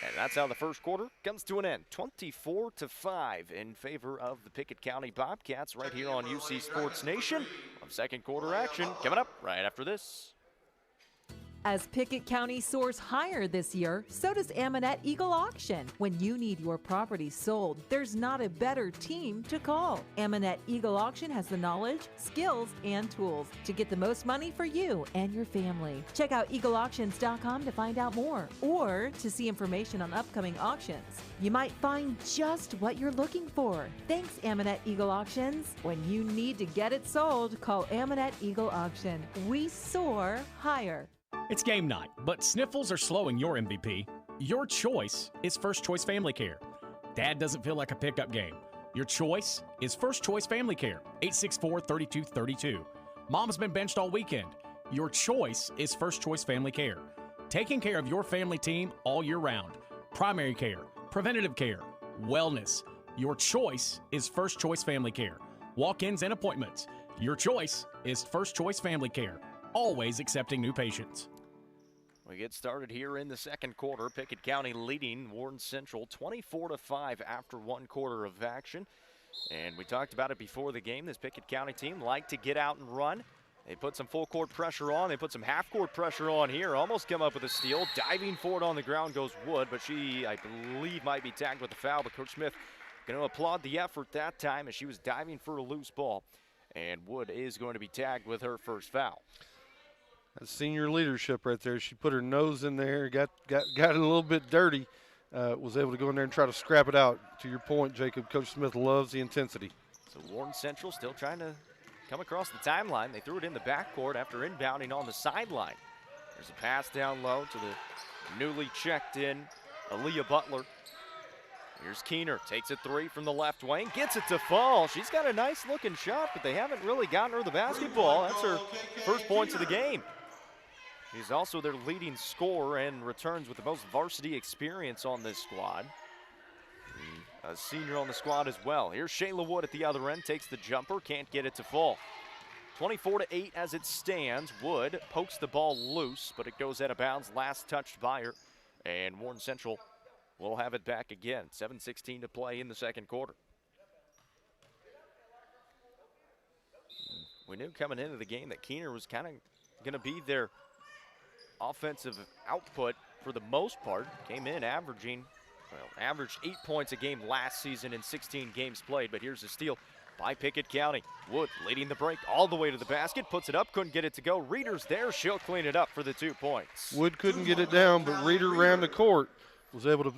And that's how the first quarter comes to an end. 24-5 in favor of the Pickett County Bobcats right here on UC Sports Nation. On second quarter action coming up right after this. As Pickett County soars higher this year, so does Amonette Eagle Auction. When you need your property sold, there's not a better team to call. Amonette Eagle Auction has the knowledge, skills, and tools to get the most money for you and your family. Check out eagleauctions.com to find out more or to see information on upcoming auctions. You might find just what you're looking for. Thanks, Amonette Eagle Auctions. When you need to get it sold, call Amonette Eagle Auction. We soar higher. It's game night, but sniffles are slowing your MVP. Your choice is First Choice Family Care. Dad doesn't feel like a pickup game. Your choice is First Choice Family Care, 864-3232. Mom's been benched all weekend. Your choice is First Choice Family Care. Taking care of your family team all year round. Primary care, preventative care, wellness. Your choice is First Choice Family Care. Walk-ins and appointments. Your choice is First Choice Family Care. Always accepting new patients. We get started here in the second quarter. Pickett County leading Warren Central 24-5 after one quarter of action. And we talked about it before the game. This Pickett County team like to get out and run. They put some full court pressure on. They put some half court pressure on here. Almost come up with a steal. Diving for it on the ground goes Wood, but she, I believe, might be tagged with a foul. But Coach Smith going to applaud the effort that time as she was diving for a loose ball. And Wood is going to be tagged with her first foul. That's senior leadership right there. She put her nose in there, got it a little bit dirty, was able to go in there and try to scrap it out. To your point, Jacob, Coach Smith loves the intensity. So Warren Central still trying to come across the timeline. They threw it in the backcourt after inbounding on the sideline. There's a pass down low to the newly checked in Aaliyah Butler. Here's Keener, takes a three from the left wing, gets it to fall. She's got a nice looking shot, but they haven't really gotten her the basketball. That's her first points of the game. She's also their leading scorer and returns with the most varsity experience on this squad. A senior on the squad as well. Here's Shayla Wood at the other end, takes the jumper, can't get it to fall. 24-8 as it stands. Wood pokes the ball loose, but it goes out of bounds, last touched by her. And Warren Central will have it back again. 7:16 to play in the second quarter. We knew coming into the game that Keener was kind of going to be their offensive output for the most part. Came in averaged 8 points a game last season in 16 games played, but here's a steal by Pickett County. Wood leading the break all the way to the basket, puts it up, couldn't get it to go. Reeder's there, she'll clean it up for the 2 points. Wood couldn't get it down, but Reeder ran the court, was able to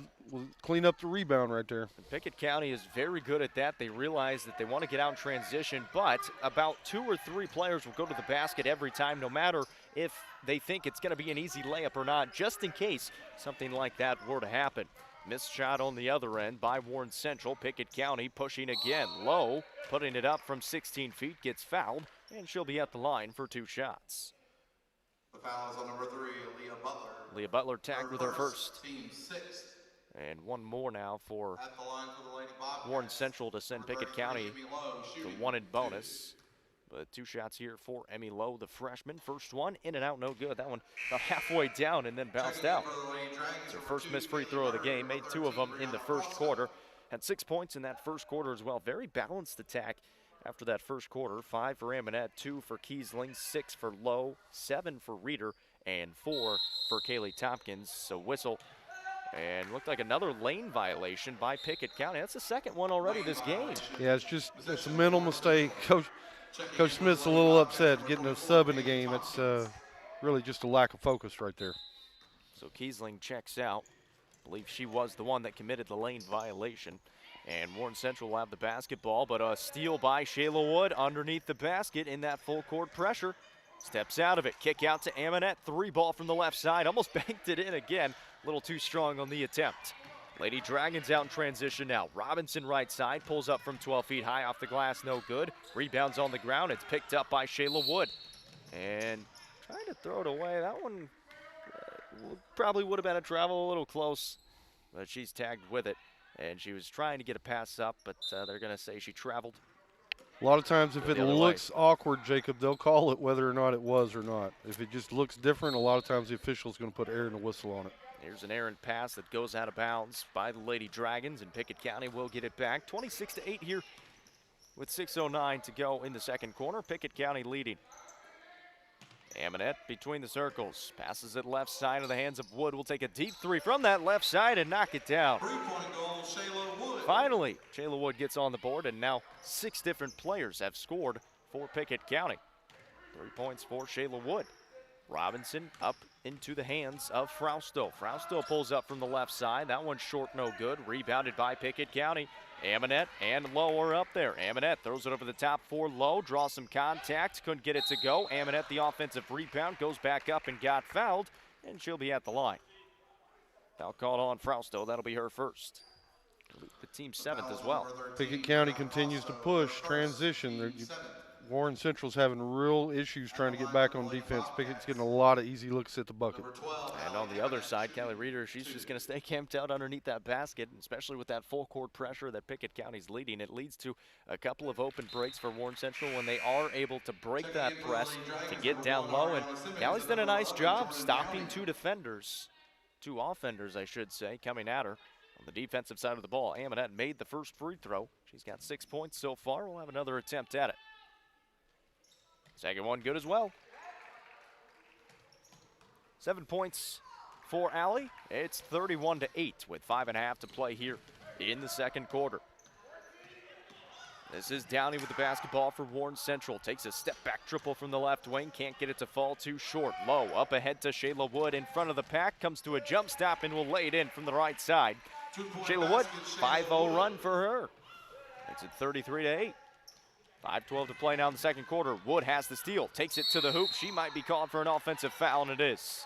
clean up the rebound right there. And Pickett County is very good at that. They realize that they want to get out in transition, but about 2 or 3 players will go to the basket every time, no matter if they think it's going to be an easy layup or not, just in case something like that were to happen. Missed shot on the other end by Warren Central. Pickett County pushing again. Low, putting it up from 16 feet, gets fouled, and she'll be at the line for 2 shots. The foul is on number 3, Leah Butler. Leah Butler tagged with her first. Team 6. And one more now for At the line for the Lady Bobcats. Warren Central to send Pickett County the 1 in bonus. But 2 shots here for Emmy Lowe, the freshman. First one, in and out, no good. That one about halfway down and then bounced out. It's her first missed free throw of the game. Made 2 of them in the first quarter. Had 6 points in that first quarter as well. Very balanced attack after that first quarter. 5 for Ammonette, 2 for Kiesling, 6 for Lowe, 7 for Reeder, and 4 for Kaylee Tompkins. So whistle. And looked like another lane violation by Pickett County. That's the second one already this game. Yeah, it's a mental mistake. Coach Smith's a little upset getting a sub in the game. It's really just a lack of focus right there. So Kiesling checks out. I believe she was the one that committed the lane violation. And Warren Central will have the basketball, but a steal by Shayla Wood underneath the basket in that full court pressure. Steps out of it, kick out to Ammonette. 3 ball from the left side, almost banked it in again. A little too strong on the attempt. Lady Dragons out in transition now. Robinson right side, pulls up from 12 feet high off the glass, no good. Rebounds on the ground, it's picked up by Shayla Wood. And trying to throw it away. That one probably would have been a travel, a little close, but she's tagged with it. And she was trying to get a pass up, but they're gonna say she traveled. A lot of times if it looks awkward, Jacob, they'll call it whether or not it was or not. If it just looks different, a lot of times the official's gonna put air and a whistle on it. Here's an errant pass that goes out of bounds by the Lady Dragons, and Pickett County will get it back. 26-8 here with 6:09 to go in the second quarter. Pickett County leading. Ammonette between the circles. Passes it left side of the hands of Wood. Will take a deep 3 from that left side and knock it down. 3-point goal, Shayla Wood. Finally, Shayla Wood gets on the board, and now 6 different players have scored for Pickett County. 3 points for Shayla Wood. Robinson up into the hands of Frausto. Frausto pulls up from the left side. That one's short, no good. Rebounded by Pickett County. Ammonette and Lowe are up there. Ammonette throws it over the top for Lowe. Draws some contact. Couldn't get it to go. Ammonette, the offensive rebound, goes back up and got fouled, and she'll be at the line. Foul called on Frausto. That'll be her first. The team 7th as well. Pickett County continues to push transition. Warren Central's having real issues trying to get back on defense. Pickett's getting a lot of easy looks at the bucket. And on the other side, Kelly Reeder, she's just going to stay camped out underneath that basket, especially with that full court pressure that Pickett County's leading. It leads to a couple of open breaks for Warren Central when they are able to break that press to get down low. And Callie's done a nice job stopping two offenders, I should say, coming at her. On the defensive side of the ball, Amonette made the first free throw. She's got 6 points so far. We'll have another attempt at it. Second one good as well. 7 points for Allie. It's 31-8 with 5.5 to play here in the second quarter. This is Downey with the basketball for Warren Central. Takes a step-back triple from the left wing. Can't get it to fall too short. Low up ahead to Shayla Wood in front of the pack. Comes to a jump stop and will lay it in from the right side. Shayla Wood, 5-0 run for her. Makes it 33-8. 5:12 to play now in the second quarter. Wood has the steal. Takes it to the hoop. She might be called for an offensive foul, and it is.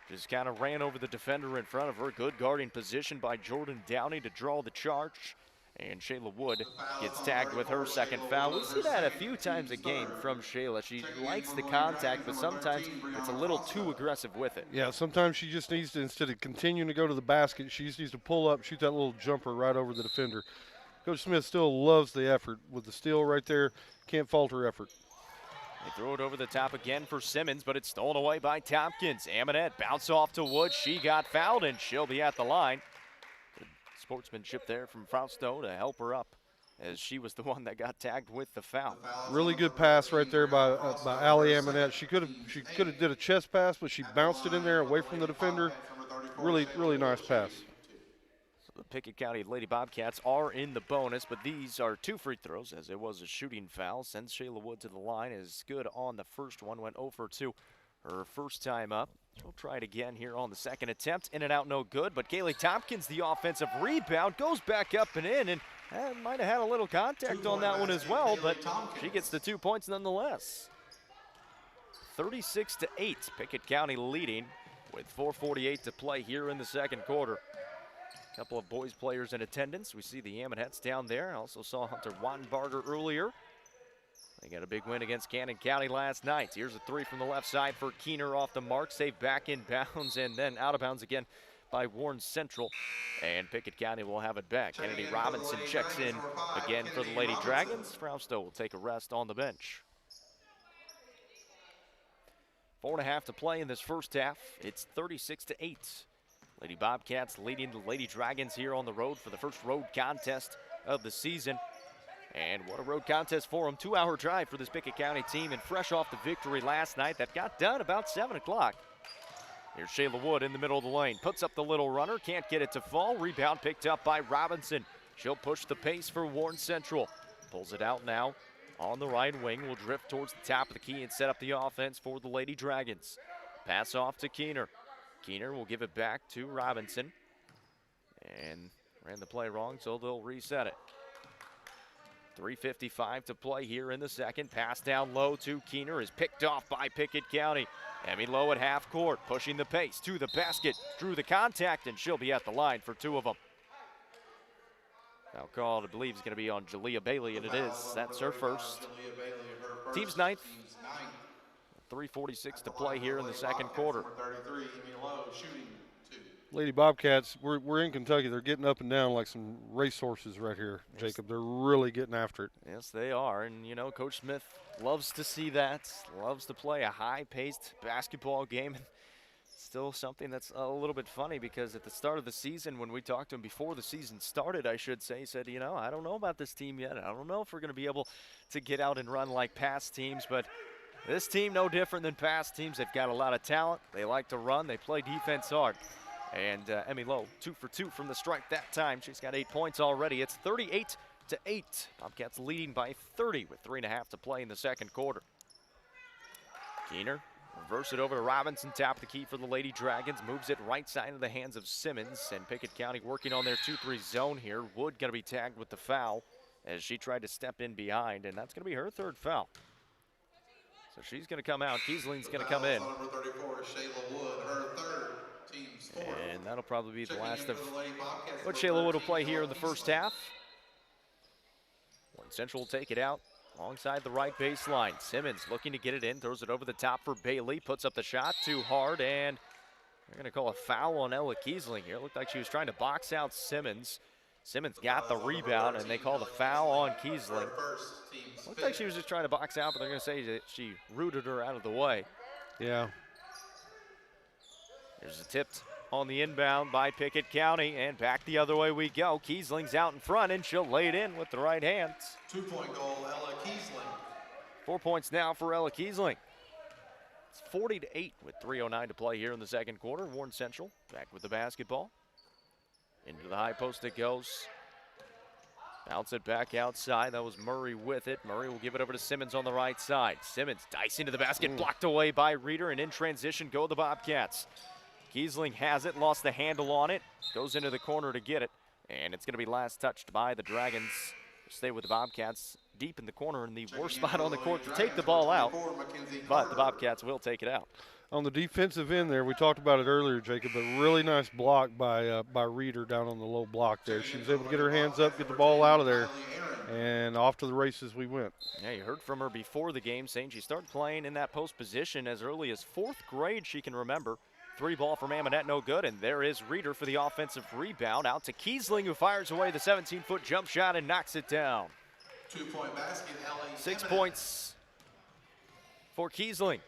Just kind of ran over the defender in front of her. Good guarding position by Jordan Downey to draw the charge. And Shayla Wood gets tagged with her second foul. We see that a few times a game from Shayla. She likes the contact, but sometimes it's a little too aggressive with it. Yeah, sometimes she just needs to, instead of continuing to go to the basket, she just needs to pull up, shoot that little jumper right over the defender. Coach Smith still loves the effort. With the steal right there, can't fault her effort. They throw it over the top again for Simmons, but it's stolen away by Tompkins. Amonette bounce off to Wood. She got fouled, and she'll be at the line. Good sportsmanship there from Frausto to help her up, as she was the one that got tagged with the foul. Really good pass right there by Allie Amonette. She could have did a chest pass, but she bounced it in there away from the defender. Really nice pass. The Pickett County Lady Bobcats are in the bonus, but these are 2 free throws, as it was a shooting foul. Sends Shayla Wood to the line. Is good on the first one. Went 0 for 2 her first time up. She'll try it again here on the second attempt. In and out, no good. But Kaylee Tompkins, the offensive rebound, goes back up and in, and might have had a little contact on that one as well, but she gets the 2 points nonetheless. 36-8, Pickett County leading with 4:48 to play here in the second quarter. Couple of boys players in attendance. We see the Ammonettes down there. Also saw Hunter Wattenbarger earlier. They got a big win against Cannon County last night. Here's a 3 from the left side for Keener off the mark. Saved back in bounds and then out of bounds again by Warren Central. And Pickett County will have it back. Kennedy Robinson checks in again for the Lady Dragons. Frausto will take a rest on the bench. 4.5 to play in this first half. It's 36-8. Lady Bobcats leading the Lady Dragons here on the road for the first road contest of the season. And what a road contest for them. 2-hour drive for this Pickett County team, and fresh off the victory last night that got done about 7 o'clock. Here's Shayla Wood in the middle of the lane. Puts up the little runner, can't get it to fall. Rebound picked up by Robinson. She'll push the pace for Warren Central. Pulls it out now on the right wing. Will drift towards the top of the key and set up the offense for the Lady Dragons. Pass off to Keener. Keener will give it back to Robinson. And ran the play wrong, so they'll reset it. 3:55 to play here in the second. Pass down low to Keener is picked off by Pickett County. Emmy Lowe at half court, pushing the pace to the basket. Drew the contact, and she'll be at the line for 2 of them. Foul called, I believe, is going to be on Jalea Bailey, and it is. That's her first. Team's ninth. 3:46 to play here in the second quarter. Lady Bobcats, we're in Kentucky. They're getting up and down like some racehorses right here, Jacob. They're really getting after it. Yes, they are. And, you know, Coach Smith loves to see that, loves to play a high-paced basketball game. Still something that's a little bit funny, because at the start of the season, when we talked to him before the season started, I should say, he said, you know, I don't know about this team yet. I don't know if we're going to be able to get out and run like past teams, but this team, no different than past teams. They've got a lot of talent. They like to run. They play defense hard. And Emmy Lowe, 2 for 2 from the stripe that time. She's got 8 points already. It's 38-8. Bobcats leading by 30 with 3.5 to play in the second quarter. Keener reverse it over to Robinson, top of the key for the Lady Dragons. Moves it right side of the hands of Simmons. And Pickett County working on their 2-3 zone here. Wood going to be tagged with the foul as she tried to step in behind. And that's going to be her 3rd foul. So she's going to come out. Kiesling's going to come in. Number 34, Shayla Wood, her 3rd. teams 4. And that'll probably be the Checking last in of for the Lady Bobcats, what number Shayla Wood will 13, play here in Ella the first Kiesling. half. Warren Central will take it out alongside the right baseline. Simmons looking to get it in, throws it over the top for Bailey, puts up the shot too hard, and they're going to call a foul on Ella Kiesling here. It looked like she was trying to box out Simmons. Simmons got the rebound, and they call the foul on Kiesling. Looked like she was just trying to box out, but they're going to say that she rooted her out of the way. Yeah. There's a tipped on the inbound by Pickett County, and back the other way we go. Kiesling's out in front, and she'll lay it in with the right hand. 2-point goal, Ella Kiesling. 4 points now for Ella Kiesling. It's 40-8 with 3:09 to play here in the second quarter. Warren Central back with the basketball. Into the high post it goes. Bounce it back outside. That was Murray with it. Murray will give it over to Simmons on the right side. Simmons dicing to the basket, blocked away by Reeder, and in transition go the Bobcats. Kiesling has it, lost the handle on it, goes into the corner to get it, and it's going to be last touched by the Dragons. Stay with the Bobcats deep in the corner in the worst spot on the court to take the ball out, but the Bobcats will take it out. On the defensive end there, we talked about it earlier, Jacob, but really nice block by Reeder down on the low block there. She was able to get her hands up, get the ball out of there, and off to the races we went. Yeah, you heard from her before the game saying she started playing in that post position as early as 4th grade she can remember. 3 ball from Amonette, no good, and there is Reeder for the offensive rebound. Out to Kiesling, who fires away the 17-foot jump shot and knocks it down. 2-point basket, LA 6 points for Kiesling.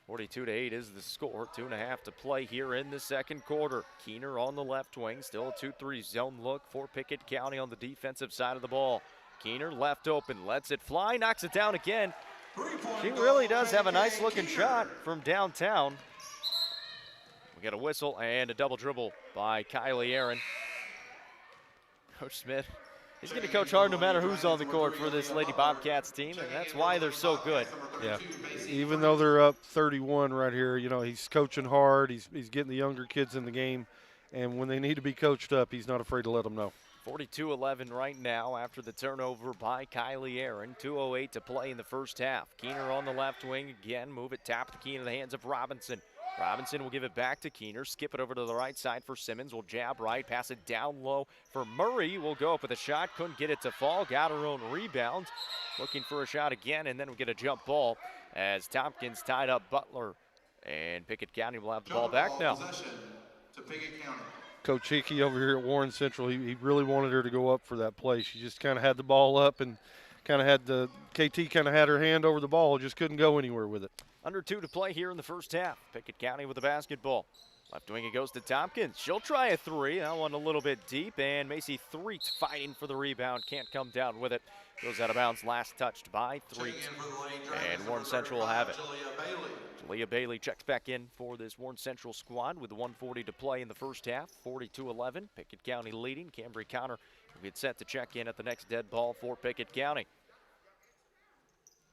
42-8 is the score. 2.5 to play here in the second quarter. Keener on the left wing, still a 2-3 zone look for Pickett County on the defensive side of the ball. Keener left open, lets it fly, knocks it down again. She really does have a nice looking shot from downtown. We got a whistle and a double dribble by Kylie Aaron. Coach Smith, he's going to coach hard no matter who's on the court for this Lady Bobcats team, and that's why they're so good. Yeah, even though they're up 31 right here, you know, he's coaching hard. He's getting the younger kids in the game, and when they need to be coached up, he's not afraid to let them know. 42-11 right now after the turnover by Kylie Aaron. 2:08 to play in the first half. Keener on the left wing again. Move it, tap the key in the hands of Robinson. Robinson will give it back to Keener. Skip it over to the right side for Simmons. Will jab right, pass it down low for Murray. Will go up with a shot. Couldn't get it to fall. Got her own rebound. Looking for a shot again, and then we'll get a jump ball as Tompkins tied up Butler. And Pickett County will have the ball back now. To Pickett County. Coach Hickey over here at Warren Central, he really wanted her to go up for that play. She just kind of had the ball up and kind of had the KT kind of had her hand over the ball, just couldn't go anywhere with it. Under 2 to play here in the first half. Pickett County with the basketball. Left wing it goes to Tompkins. She'll try a 3. That one a little bit deep, and Macy Threet fighting for the rebound. Can't come down with it. Goes out of bounds, last touched by Threet. And Warren Central will have it. Jalea Bailey checks back in for this Warren Central squad with 1:40 to play in the first half. 42-11. Pickett County leading. Cambry Connor will get set to check in at the next dead ball for Pickett County.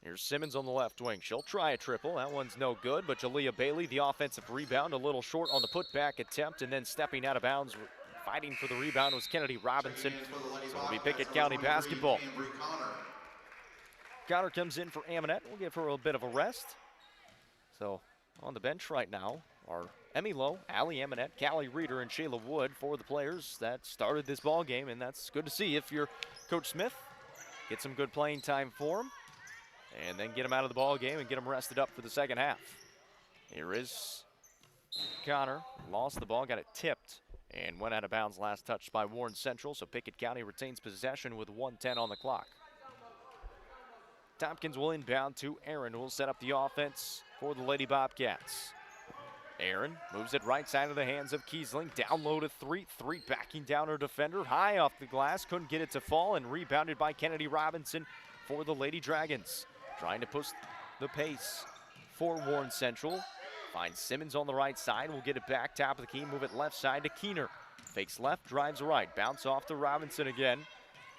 Here's Simmons on the left wing. She'll try a triple. That one's no good, but Jalea Bailey, the offensive rebound, a little short on the putback attempt, and then stepping out of bounds, fighting for the rebound was Kennedy Robinson. So it'll be Pickett County basketball. Connor comes in for Amonette. We'll give her a bit of a rest. So on the bench right now are Emmy Lowe, Allie Amonette, Callie Reeder, and Shayla Wood for the players that started this ball game, and that's good to see if you're Coach Smith. Get some good playing time for them, and then get them out of the ball game and get them rested up for the second half. Here is Connor, lost the ball, got it tipped, and went out of bounds last touched by Warren Central, so Pickett County retains possession with 1:10 on the clock. Tompkins will inbound to Aaron, who will set up the offense for the Lady Bobcats. Aaron moves it right side of the hands of Kiesling, down low to Threet. Threet backing down her defender, high off the glass, couldn't get it to fall, and rebounded by Kennedy Robinson for the Lady Dragons. Trying to push the pace for Warren Central. Finds Simmons on the right side, will get it back, top of the key, move it left side to Keener. Fakes left, drives right, bounce off to Robinson again.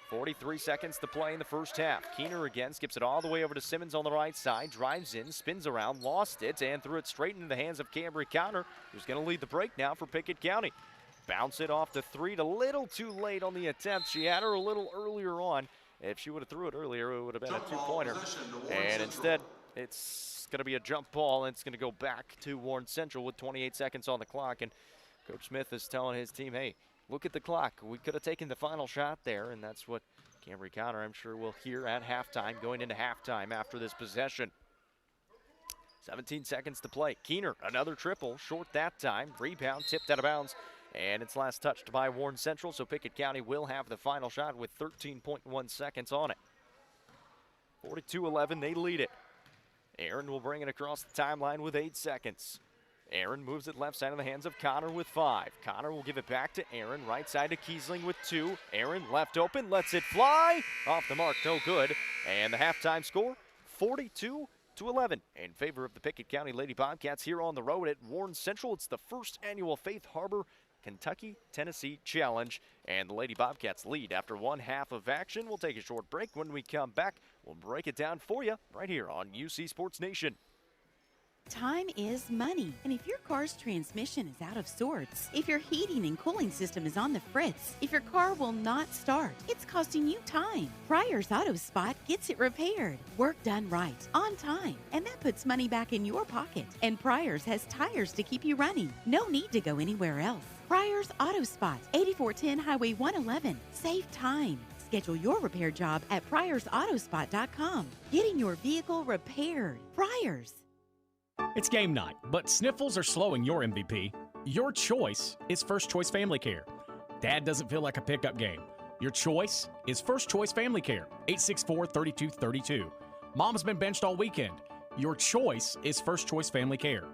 43 seconds to play in the first half. Keener again skips it all the way over to Simmons on the right side, drives in, spins around, lost it, and threw it straight into the hands of Cambry Connor, who's going to lead the break now for Pickett County. Bounce it off to Threet, a little too late on the attempt. She had her a little earlier on. If she would have threw it earlier, it would have been a 2-pointer. And instead, It's going to be a jump ball, and it's going to go back to Warren Central with 28 seconds on the clock. And Coach Smith is telling his team, hey, look at the clock. We could have taken the final shot there, and that's what Camry Connor, I'm sure, will hear at halftime, going into halftime after this possession. 17 seconds to play. Keener, another triple, short that time. Rebound, tipped out of bounds, and it's last touched by Warren Central, so Pickett County will have the final shot with 13.1 seconds on it. 42-11, they lead it. Aaron will bring it across the timeline with 8 seconds. Aaron moves it left side of the hands of Connor with 5. Connor will give it back to Aaron, right side to Kiesling with 2. Aaron left open, lets it fly. Off the mark, no good. And the halftime score, 42-11 in favor of the Pickett County Lady Bobcats here on the road at Warren Central. It's the first annual Faith Harbor Kentucky-Tennessee Challenge, and the Lady Bobcats lead after one half of action. We'll take a short break. When we come back, we'll break it down for you right here on UC Sports Nation. Time is money, and if your car's transmission is out of sorts, if your heating and cooling system is on the fritz, if your car will not start, it's costing you time. Pryor's Auto Spot gets it repaired, work done right, on time, and that puts money back in your pocket. And Pryor's has tires to keep you running. No need to go anywhere else. Pryor's Auto Spot, 8410 Highway 111. Save time. Schedule your repair job at pryorsautospot.com. Getting your vehicle repaired. Pryor's. It's game night, but sniffles are slowing your MVP. Your choice is First Choice Family Care. Dad doesn't feel like a pickup game. Your choice is First Choice Family Care, 864-3232. Mom's been benched all weekend. Your choice is First Choice Family Care.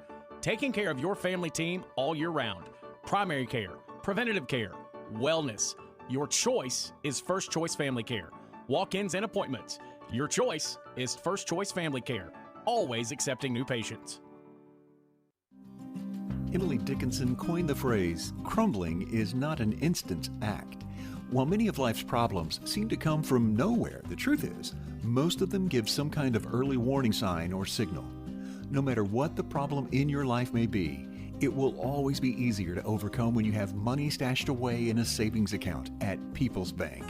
Taking care of your family team all year round. Primary care, preventative care, wellness. Your choice is First Choice Family Care. Walk-ins and appointments. Your choice is First Choice Family Care. Always accepting new patients. Emily Dickinson coined the phrase, crumbling is not an instant act. While many of life's problems seem to come from nowhere, the truth is, most of them give some kind of early warning sign or signal. No matter what the problem in your life may be, it will always be easier to overcome when you have money stashed away in a savings account at People's Bank.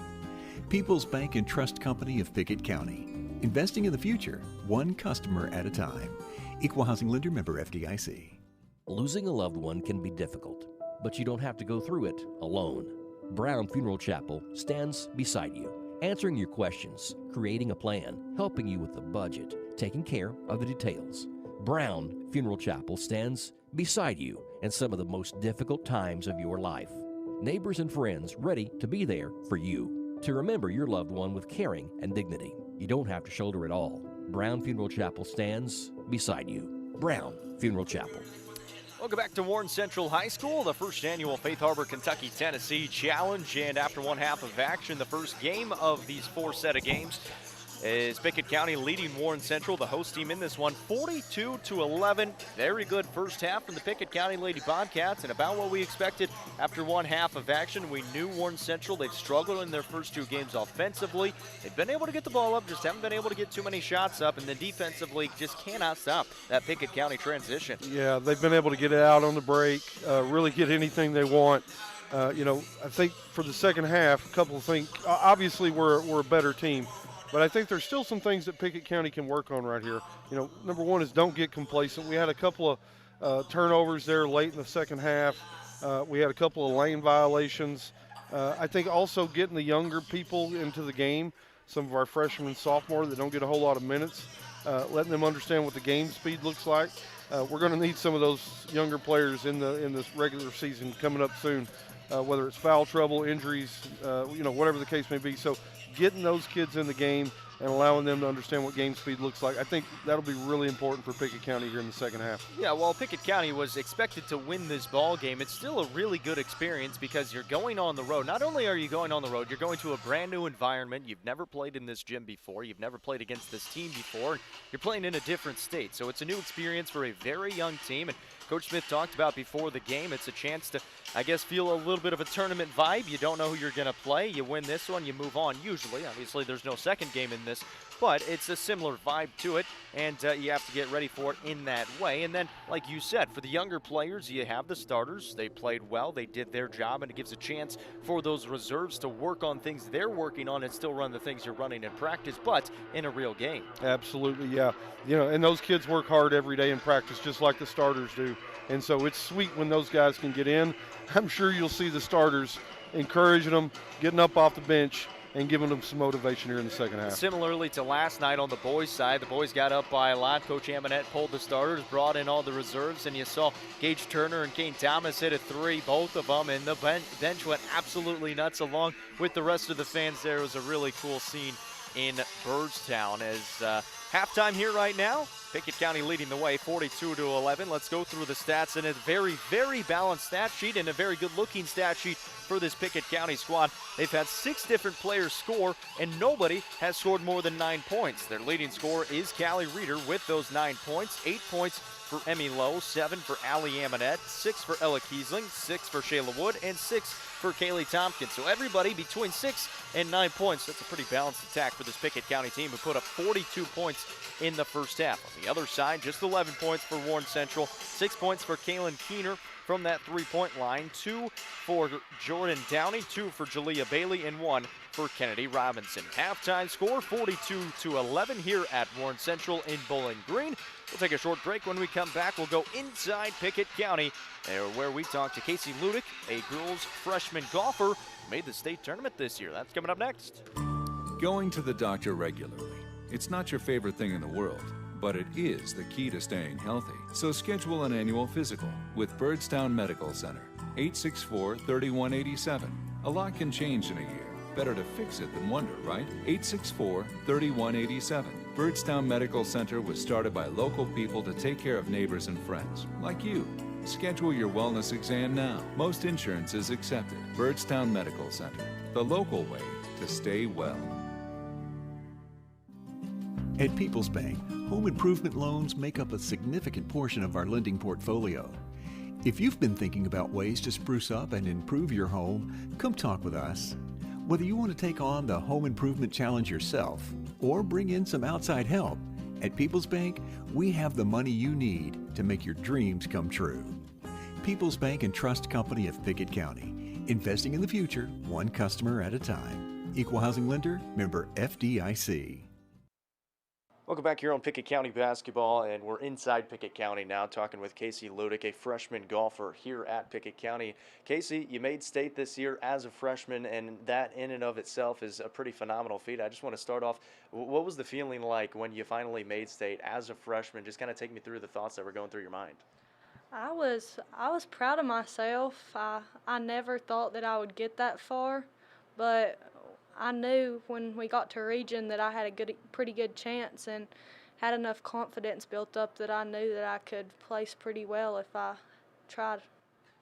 People's Bank and Trust Company of Pickett County. Investing in the future, one customer at a time. Equal housing lender, member FDIC. Losing a loved one can be difficult, but you don't have to go through it alone. Brown Funeral Chapel stands beside you, answering your questions, creating a plan, helping you with the budget, taking care of the details. Brown Funeral Chapel stands beside you in some of the most difficult times of your life. Neighbors and friends ready to be there for you, to remember your loved one with caring and dignity. You don't have to shoulder it all. Brown Funeral Chapel stands beside you. Brown Funeral Chapel. Welcome back to Warren Central High School, the first annual Faith Harbor Kentucky-Tennessee Challenge. And after one half of action, the first game of these 4 set of games is Pickett County leading Warren Central, the host team in this one, 42-11. Very good first half from the Pickett County Lady Bobcats, and about what we expected after one half of action. We knew Warren Central, they've struggled in their first 2 games offensively. They've been able to get the ball up, just haven't been able to get too many shots up, and then defensively just cannot stop that Pickett County transition. Yeah, they've been able to get it out on the break, really get anything they want. I think for the second half, a couple of things. Obviously, we're a better team. But I think there's still some things that Pickett County can work on right here. Number one is don't get complacent. We had a couple of turnovers there late in the second half. We had a couple of lane violations. I think also getting the younger people into the game, some of our freshmen and sophomores that don't get a whole lot of minutes, letting them understand what the game speed looks like. We're going to need some of those younger players in this regular season coming up soon, whether it's foul trouble, injuries, whatever the case may be. So getting those kids in the game and allowing them to understand what game speed looks like, I think that'll be really important for Pickett County here in the second half. Yeah, while Pickett County was expected to win this ball game, it's still a really good experience because you're going on the road. Not only are you going on the road, you're going to a brand new environment. You've never played in this gym before. You've never played against this team before. You're playing in a different state. So it's a new experience for a very young team. And Coach Smith talked about before the game, it's a chance to I guess, feel a little bit of a tournament vibe. You don't know who you're going to play. You win this one, you move on usually. Obviously, there's no second game in this, but it's a similar vibe to it, and you have to get ready for it in that way. And then, like you said, for the younger players, you have the starters. They played well. They did their job, and it gives a chance for those reserves to work on things they're working on and still run the things you're running in practice, but in a real game. Absolutely, yeah. You know, and those kids work hard every day in practice just like the starters do. And so it's sweet when those guys can get in. I'm sure you'll see the starters encouraging them, getting up off the bench, and giving them some motivation here in the second half. Similarly to last night on the boys' side, the boys got up by a lot. Coach Amonette pulled the starters, brought in all the reserves, and you saw Gage Turner and Kane Thomas hit a three, both of them, and the bench went absolutely nuts along with the rest of the fans there. It was a really cool scene in Byrdstown. As halftime here right now, Pickett County leading the way 42-11. Let's go through the stats in a very, very balanced stat sheet and a very good-looking stat sheet for this Pickett County squad. They've had 6 different players score, and nobody has scored more than 9 points. Their leading scorer is Callie Reeder with those 9 points. 8 points for Emmy Lowe, 7 for Allie Amonette, 6 for Ella Kiesling, 6 for Shayla Wood, and 6 for Kaylee Tompkins. So everybody between 6 and 9 points. That's a pretty balanced attack for this Pickett County team who put up 42 points in the first half. On the other side, just 11 points for Warren Central, 6 points for Kaylin Keener from that three-point line, 2 for Jordan Downey, 2 for Jalea Bailey, and 1 for Kennedy Robinson. Halftime score 42-11 here at Warren Central in Bowling Green. We'll take a short break. When we come back, we'll go inside Pickett County, where we talk to Casey Ludick, a girls freshman golfer who made the state tournament this year. That's coming up next. Going to the doctor regularly. It's not your favorite thing in the world, but it is the key to staying healthy. So schedule an annual physical with Byrdstown Medical Center, 864-3187. A lot can change in a year. Better to fix it than wonder, right? 864-3187. Byrdstown Medical Center was started by local people to take care of neighbors and friends, like you. Schedule your wellness exam now. Most insurance is accepted. Byrdstown Medical Center, the local way to stay well. At People's Bank, home improvement loans make up a significant portion of our lending portfolio. If you've been thinking about ways to spruce up and improve your home, come talk with us. Whether you want to take on the home improvement challenge yourself or bring in some outside help, at People's Bank, we have the money you need to make your dreams come true. People's Bank and Trust Company of Pickett County, investing in the future, one customer at a time. Equal housing lender, member FDIC. Welcome back here on Pickett County Basketball, and we're inside Pickett County now talking with Casey Ludick, a freshman golfer here at Pickett County. Casey, you made state this year as a freshman, and that in and of itself is a pretty phenomenal feat. I just want to start off, what was the feeling like when you finally made state as a freshman? Just kind of take me through the thoughts that were going through your mind. I was proud of myself. I never thought that I would get that far, but I knew when we got to region that I had a pretty good chance and had enough confidence built up that I knew that I could place pretty well if I tried.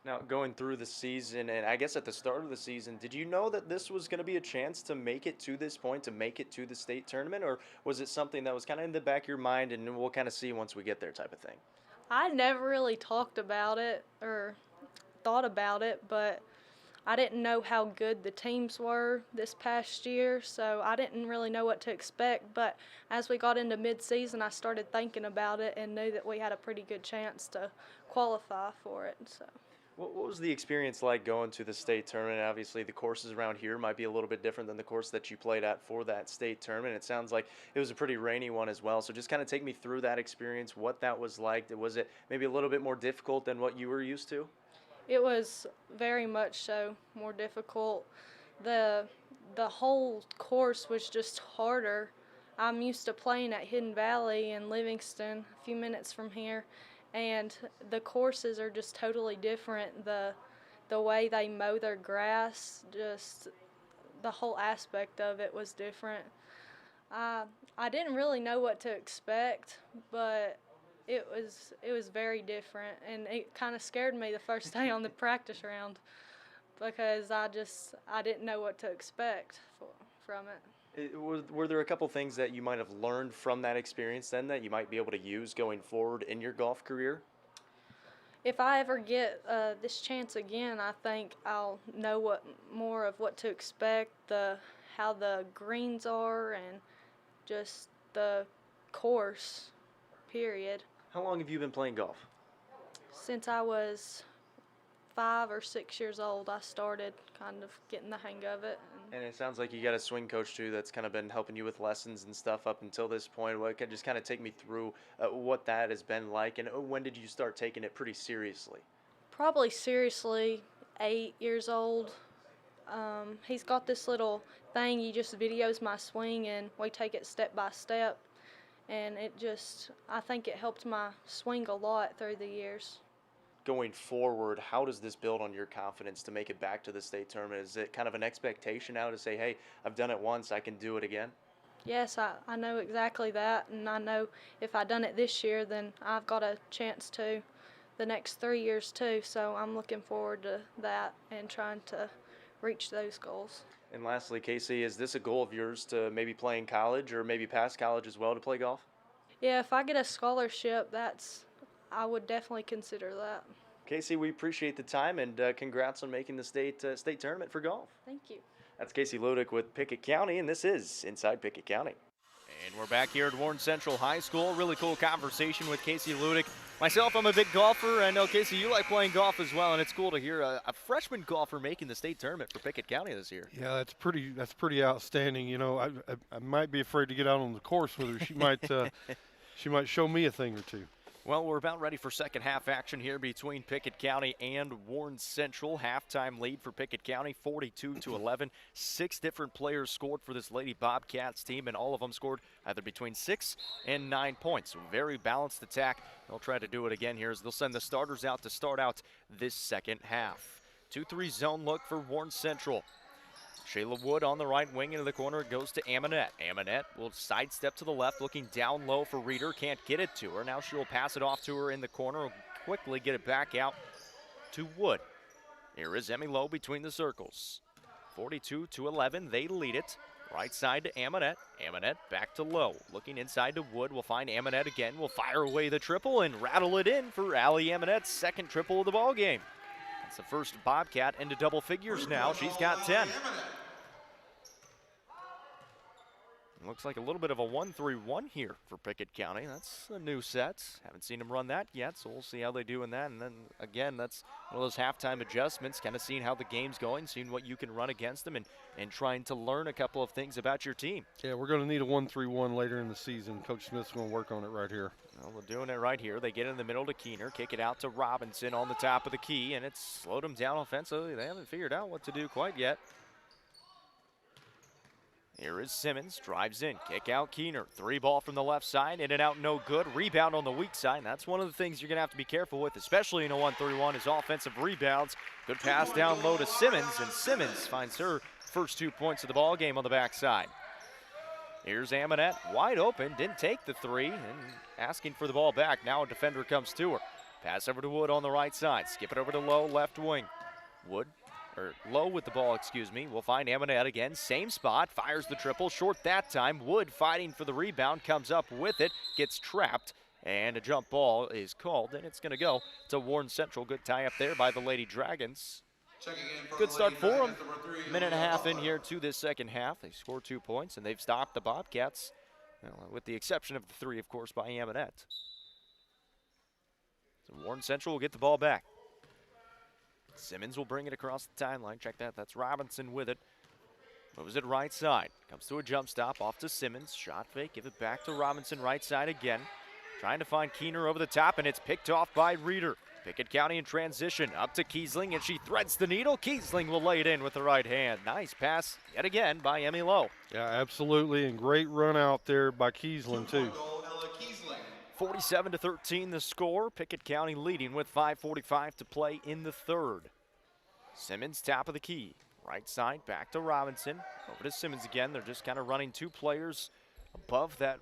Now, going through the season, and I guess at the start of the season, did you know that this was going to be a chance to make it to this point, to make it to the state tournament, or was it something that was kind of in the back of your mind and we'll kind of see once we get there type of thing? I never really talked about it or thought about it, but I didn't know how good the teams were this past year, so I didn't really know what to expect. But as we got into mid-season, I started thinking about it and knew that we had a pretty good chance to qualify for it. So, what was the experience like going to the state tournament? Obviously, the courses around here might be a little bit different than the course that you played at for that state tournament. It sounds like it was a pretty rainy one as well. So just kind of take me through that experience, what that was like. Was it maybe a little bit more difficult than what you were used to? It was very much so more difficult. The whole course was just harder. I'm used to playing at Hidden Valley in Livingston, a few minutes from here, and the courses are just totally different. The way they mow their grass, just the whole aspect of it was different. I didn't really know what to expect, but it was very different, and it kind of scared me the first day on the practice round because I didn't know what to expect from it. Were there a couple things that you might have learned from that experience then that you might be able to use going forward in your golf career? If I ever get this chance again, I think I'll know more of what to expect, how the greens are, and just the course, period. How long have you been playing golf? Since I was 5 or 6 years old, I started kind of getting the hang of it. And it sounds like you got a swing coach too that's kind of been helping you with lessons and stuff up until this point. What can just kind of take me through what that has been like, and when did you start taking it pretty seriously? Probably seriously 8 years old. He's got this little thing, he just videos my swing and we take it step by step, and I think it helped my swing a lot through the years. Going forward, how does this build on your confidence to make it back to the state tournament? Is it kind of an expectation now to say, hey, I've done it once, I can do it again? Yes, I know exactly that, and I know if I done it this year, then I've got a chance to the next 3 years too, so I'm looking forward to that and trying to reach those goals. And lastly, Casey, is this a goal of yours to maybe play in college or maybe past college as well to play golf? Yeah, if I get a scholarship, I would definitely consider that. Casey, we appreciate the time, and congrats on making the state tournament for golf. Thank you. That's Casey Ludick with Pickett County, and this is Inside Pickett County. And we're back here at Warren Central High School. Really cool conversation with Casey Ludick. Myself, I'm a big golfer. I know, Casey, you like playing golf as well, and it's cool to hear a freshman golfer making the state tournament for Pickett County this year. Yeah, that's pretty outstanding. You know, I might be afraid to get out on the course with her. She might show me a thing or two. Well, we're about ready for second half action here between Pickett County and Warren Central. Halftime lead for Pickett County, 42-11. 6 different players scored for this Lady Bobcats team, and all of them scored either between 6 and 9 points. So very balanced attack. They'll try to do it again here as they'll send the starters out to start out this second half. 2-3 zone look for Warren Central. Shayla Wood on the right wing into the corner. It goes to Amonette. Amonette will sidestep to the left, looking down low for Reeder. Can't get it to her. Now she'll pass it off to her in the corner. Quickly get it back out to Wood. Here is Emmy Lowe between the circles. 42-11. They lead it. Right side to Amonette. Amonette back to Lowe. Looking inside to Wood. We'll find Amonette again. We'll fire away the triple and rattle it in for Allie Amonette's second triple of the ball game. That's the first Bobcat into double figures now. She's got 10. Looks like a little bit of a 1-3-1 here for Pickett County. That's a new set. Haven't seen them run that yet, so we'll see how they do in that. And then, again, that's one of those halftime adjustments, kind of seeing how the game's going, seeing what you can run against them, and trying to learn a couple of things about your team. Yeah, we're going to need a 1-3-1 later in the season. Coach Smith's going to work on it right here. Well, they're doing it right here. They get in the middle to Keener, kick it out to Robinson on the top of the key, and it's slowed them down offensively. They haven't figured out what to do quite yet. Here is Simmons, drives in, kick out Keener. 3 ball from the left side, in and out, no good. Rebound on the weak side. And that's one of the things you're going to have to be careful with, especially in a 1-3-1, is offensive rebounds. Good pass down low to Simmons, and Simmons finds her first 2 points of the ball game on the backside. Here's Amonette, wide open, didn't take the 3, and asking for the ball back. Now a defender comes to her. Pass over to Wood on the right side. Skip it over to Lowe, left wing. Lowe with the ball, We'll find Amonette again, same spot, fires the triple, short that time. Wood fighting for the rebound, comes up with it, gets trapped, and a jump ball is called, and it's going to go to Warren Central. Good tie up there by the Lady Dragons. Good start for them. Minute and a half in here to this second half. They score 2 points, and they've stopped the Bobcats, with the exception of the 3, of course, by Amonette. So Warren Central will get the ball back. Simmons will bring it across the timeline. Check that. That's Robinson with it. Moves it right side. Comes to a jump stop. Off to Simmons. Shot fake. Give it back to Robinson right side again. Trying to find Keener over the top, and it's picked off by Reeder. Pickett County in transition. Up to Kiesling, and she threads the needle. Kiesling will lay it in with the right hand. Nice pass yet again by Emmy Lowe. Yeah, absolutely. And great run out there by Kiesling, too. 47-13 the score. Pickett County leading with 5:45 to play in the third. Simmons top of the key. Right side back to Robinson. Over to Simmons again. They're just kind of running 2 players above that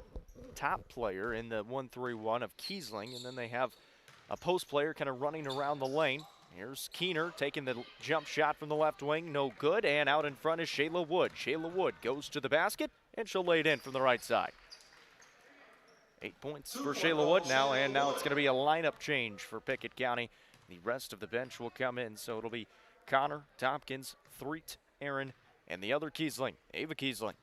top player in the 1-3-1 of Kiesling. And then they have a post player kind of running around the lane. Here's Keener taking the jump shot from the left wing. No good. And out in front is Shayla Wood. Shayla Wood goes to the basket, and she'll lay it in from the right side. 8 points for Shayla Wood now, and now it's going to be a lineup change for Pickett County The rest of the bench will come in, so it'll be Connor, Tompkins, Threet, Aaron, and the other Kiesling, Ava Kiesling.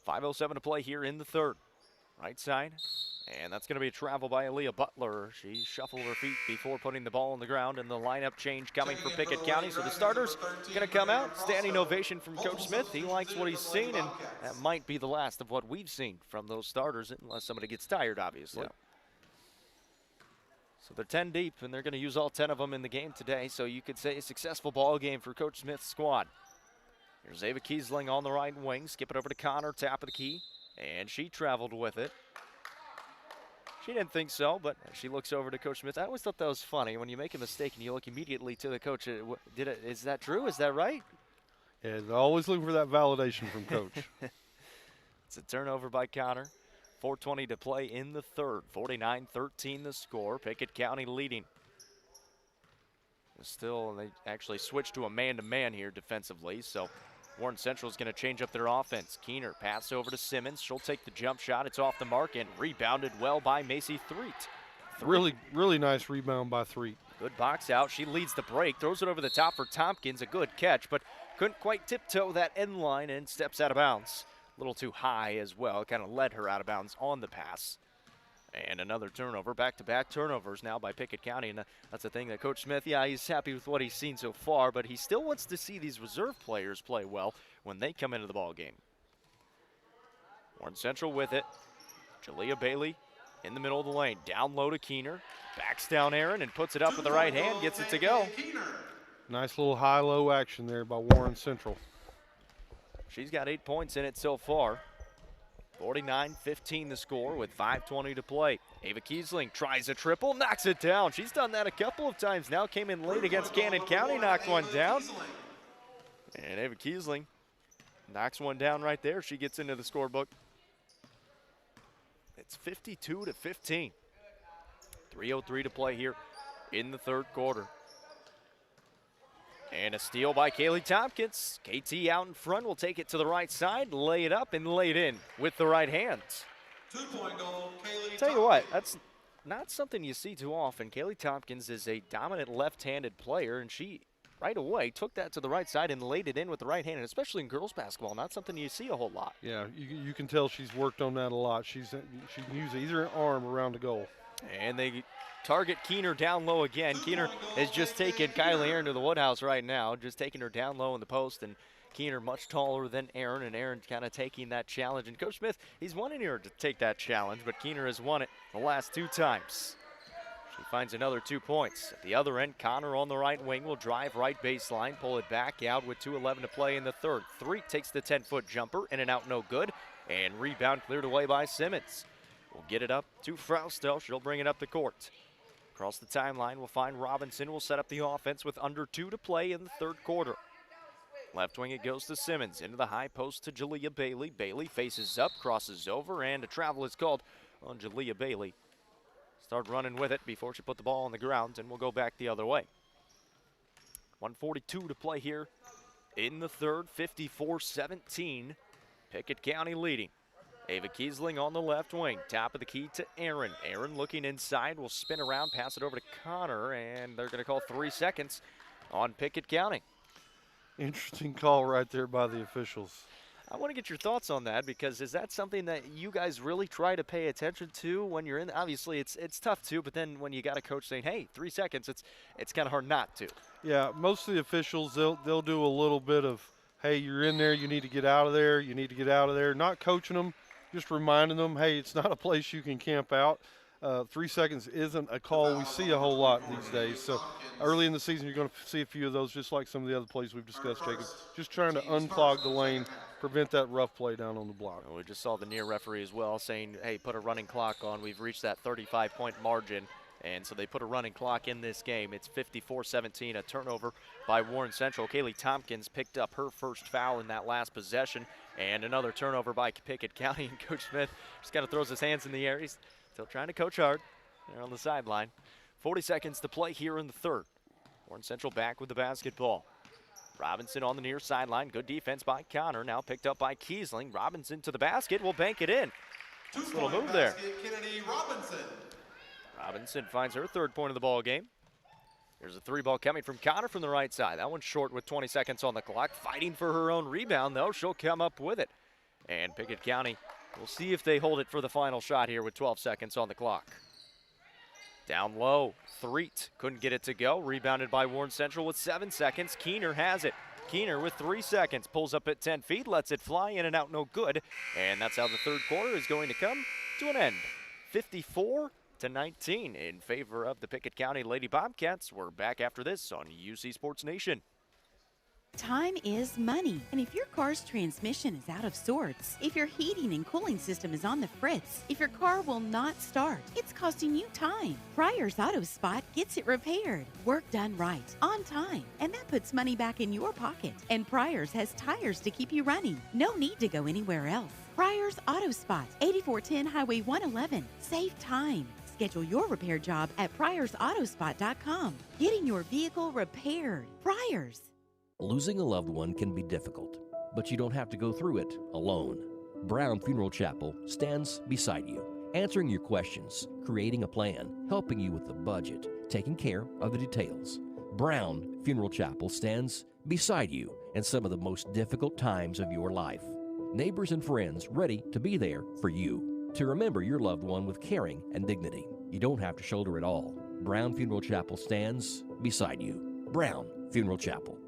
5:07 to play here in the third. Right side, and that's going to be a travel by Aaliyah Butler. She shuffled her feet before putting the ball on the ground, and the lineup change coming for Pickett County. So the starters going to come out. Standing ovation from Coach Smith. He likes what he's seen, and that might be the last of what we've seen from those starters, unless somebody gets tired, obviously. Yeah. So they're 10 deep, and they're going to use all 10 of them in the game today. So you could say a successful ball game for Coach Smith's squad. Here's Ava Kiesling on the right wing. Skip it over to Connor, tap of the key. And she traveled with it. She didn't think so, but she looks over to Coach Smith. I always thought that was funny. When you make a mistake and you look immediately to the coach, is that true? Is that right? Yeah, they're always looking for that validation from Coach. It's a turnover by Connor. 4:20 to play in the third. 49-13 the score. Pickett County leading. Still, they actually switched to a man-to-man here defensively, so Warren Central is going to change up their offense. Keener pass over to Simmons. She'll take the jump shot. It's off the mark and rebounded well by Macy Threet. Really nice rebound by Threet. Good box out. She leads the break. Throws it over the top for Tompkins. A good catch, but couldn't quite tiptoe that end line and steps out of bounds. A little too high as well. It kind of led her out of bounds on the pass. And another turnover, back-to-back turnovers now by Pickett County. And that's the thing that Coach Smith, he's happy with what he's seen so far, but he still wants to see these reserve players play well when they come into the ball game. Warren Central with it. Jalea Bailey in the middle of the lane. Down low to Keener. Backs down Aaron and puts it up with the right hand. Gets it to go. Nice little high-low action there by Warren Central. She's got 8 points in it so far. 49-15 the score with 5:20 to play. Ava Kiesling tries a triple, knocks it down. She's done that a couple of times now. Came in late against Cannon County, knocked one down. And Ava Kiesling knocks one down right there. She gets into the scorebook. It's 52-15. 3:03 to play here in the third quarter. And a steal by Kaylee Tompkins. KT out in front will take it to the right side, lay it up, and lay it in with the right hand. 2-point goal, Kaylee Tell you what, that's not something you see too often. Kaylee Tompkins is a dominant left-handed player, and she right away took that to the right side and laid it in with the right hand, and especially in girls basketball, not something you see a whole lot. Yeah, you can tell she's worked on that a lot. She can use either arm around the goal. And they target Keener down low again. Keener has just taken Kylie Aaron to the Woodhouse right now, just taking her down low in the post, and Keener much taller than Aaron, and Aaron kind of taking that challenge. And Coach Smith, he's wanting her to take that challenge, but Keener has won it the last 2 times. She finds another 2 points. At the other end, Connor on the right wing will drive right baseline, pull it back out with 2:11 to play in the third. Threet takes the 10-foot jumper, in and out, no good, and rebound cleared away by Simmons. We'll get it up to Frausto. She'll bring it up the court. Across the timeline, we'll find Robinson. Will set up the offense with under 2 to play in the third quarter. Left wing it goes to Simmons. Into the high post to Jalea Bailey. Bailey faces up, crosses over, and a travel is called on Jalea Bailey. Start running with it before she put the ball on the ground, and we'll go back the other way. 1:42 to play here in the third. 54-17. Pickett County leading. Ava Kiesling on the left wing. Top of the key to Aaron. Aaron looking inside. Will spin around, pass it over to Connor, and they're going to call 3 seconds on Pickett County. Interesting call right there by the officials. I want to get your thoughts on that, because is that something that you guys really try to pay attention to when you're in? Obviously, it's tough to, but then when you got a coach saying, hey, 3 seconds, it's kind of hard not to. Yeah, most of the officials, they'll do a little bit of, hey, you're in there, you need to get out of there, you need to get out of there. Not coaching them, just reminding them, hey, it's not a place you can camp out. 3 seconds isn't a call we see a whole lot these days. So early in the season, you're going to see a few of those, just like some of the other plays we've discussed, Jacob. Just trying to unclog the lane, prevent that rough play down on the block. We just saw the near referee as well saying, hey, put a running clock on. We've reached that 35-point margin. And so they put a running clock in this game. It's 54-17, a turnover by Warren Central. Kaylee Tompkins picked up her first foul in that last possession. And another turnover by Pickett County. And Coach Smith just kind of throws his hands in the air. He's still trying to coach hard there on the sideline. 40 seconds to play here in the third. Warren Central back with the basketball. Robinson on the near sideline. Good defense by Connor. Now picked up by Kiesling. Robinson to the basket. Will bank it in. Nice little move there. Kennedy Robinson. Robinson finds her third point of the ball game. Here's a three ball coming from Connor from the right side. That one's short with 20 seconds on the clock. Fighting for her own rebound, though. She'll come up with it. And Pickett County will see if they hold it for the final shot here with 12 seconds on the clock. Down low, Threet couldn't get it to go. Rebounded by Warren Central with 7 seconds. Keener has it. Keener with 3 seconds. Pulls up at 10 feet, lets it fly in and out, no good. And that's how the third quarter is going to come to an end. 54-19 in favor of the Pickett County Lady Bobcats. We're back after this on UC Sports Nation. Time is money, and if your car's transmission is out of sorts, if your heating and cooling system is on the fritz, if your car will not start, it's costing you time. Pryor's Auto Spot gets it repaired. Work done right, on time, and that puts money back in your pocket. And Pryor's has tires to keep you running. No need to go anywhere else. Pryor's Auto Spot, 8410 Highway 111. Save time. Schedule your repair job at pryorsautospot.com. Getting your vehicle repaired. Pryor's. Losing a loved one can be difficult, but you don't have to go through it alone. Brown Funeral Chapel stands beside you, answering your questions, creating a plan, helping you with the budget, taking care of the details. Brown Funeral Chapel stands beside you in some of the most difficult times of your life. Neighbors and friends ready to be there for you, to remember your loved one with caring and dignity. You don't have to shoulder it all. Brown Funeral Chapel stands beside you. Brown Funeral Chapel.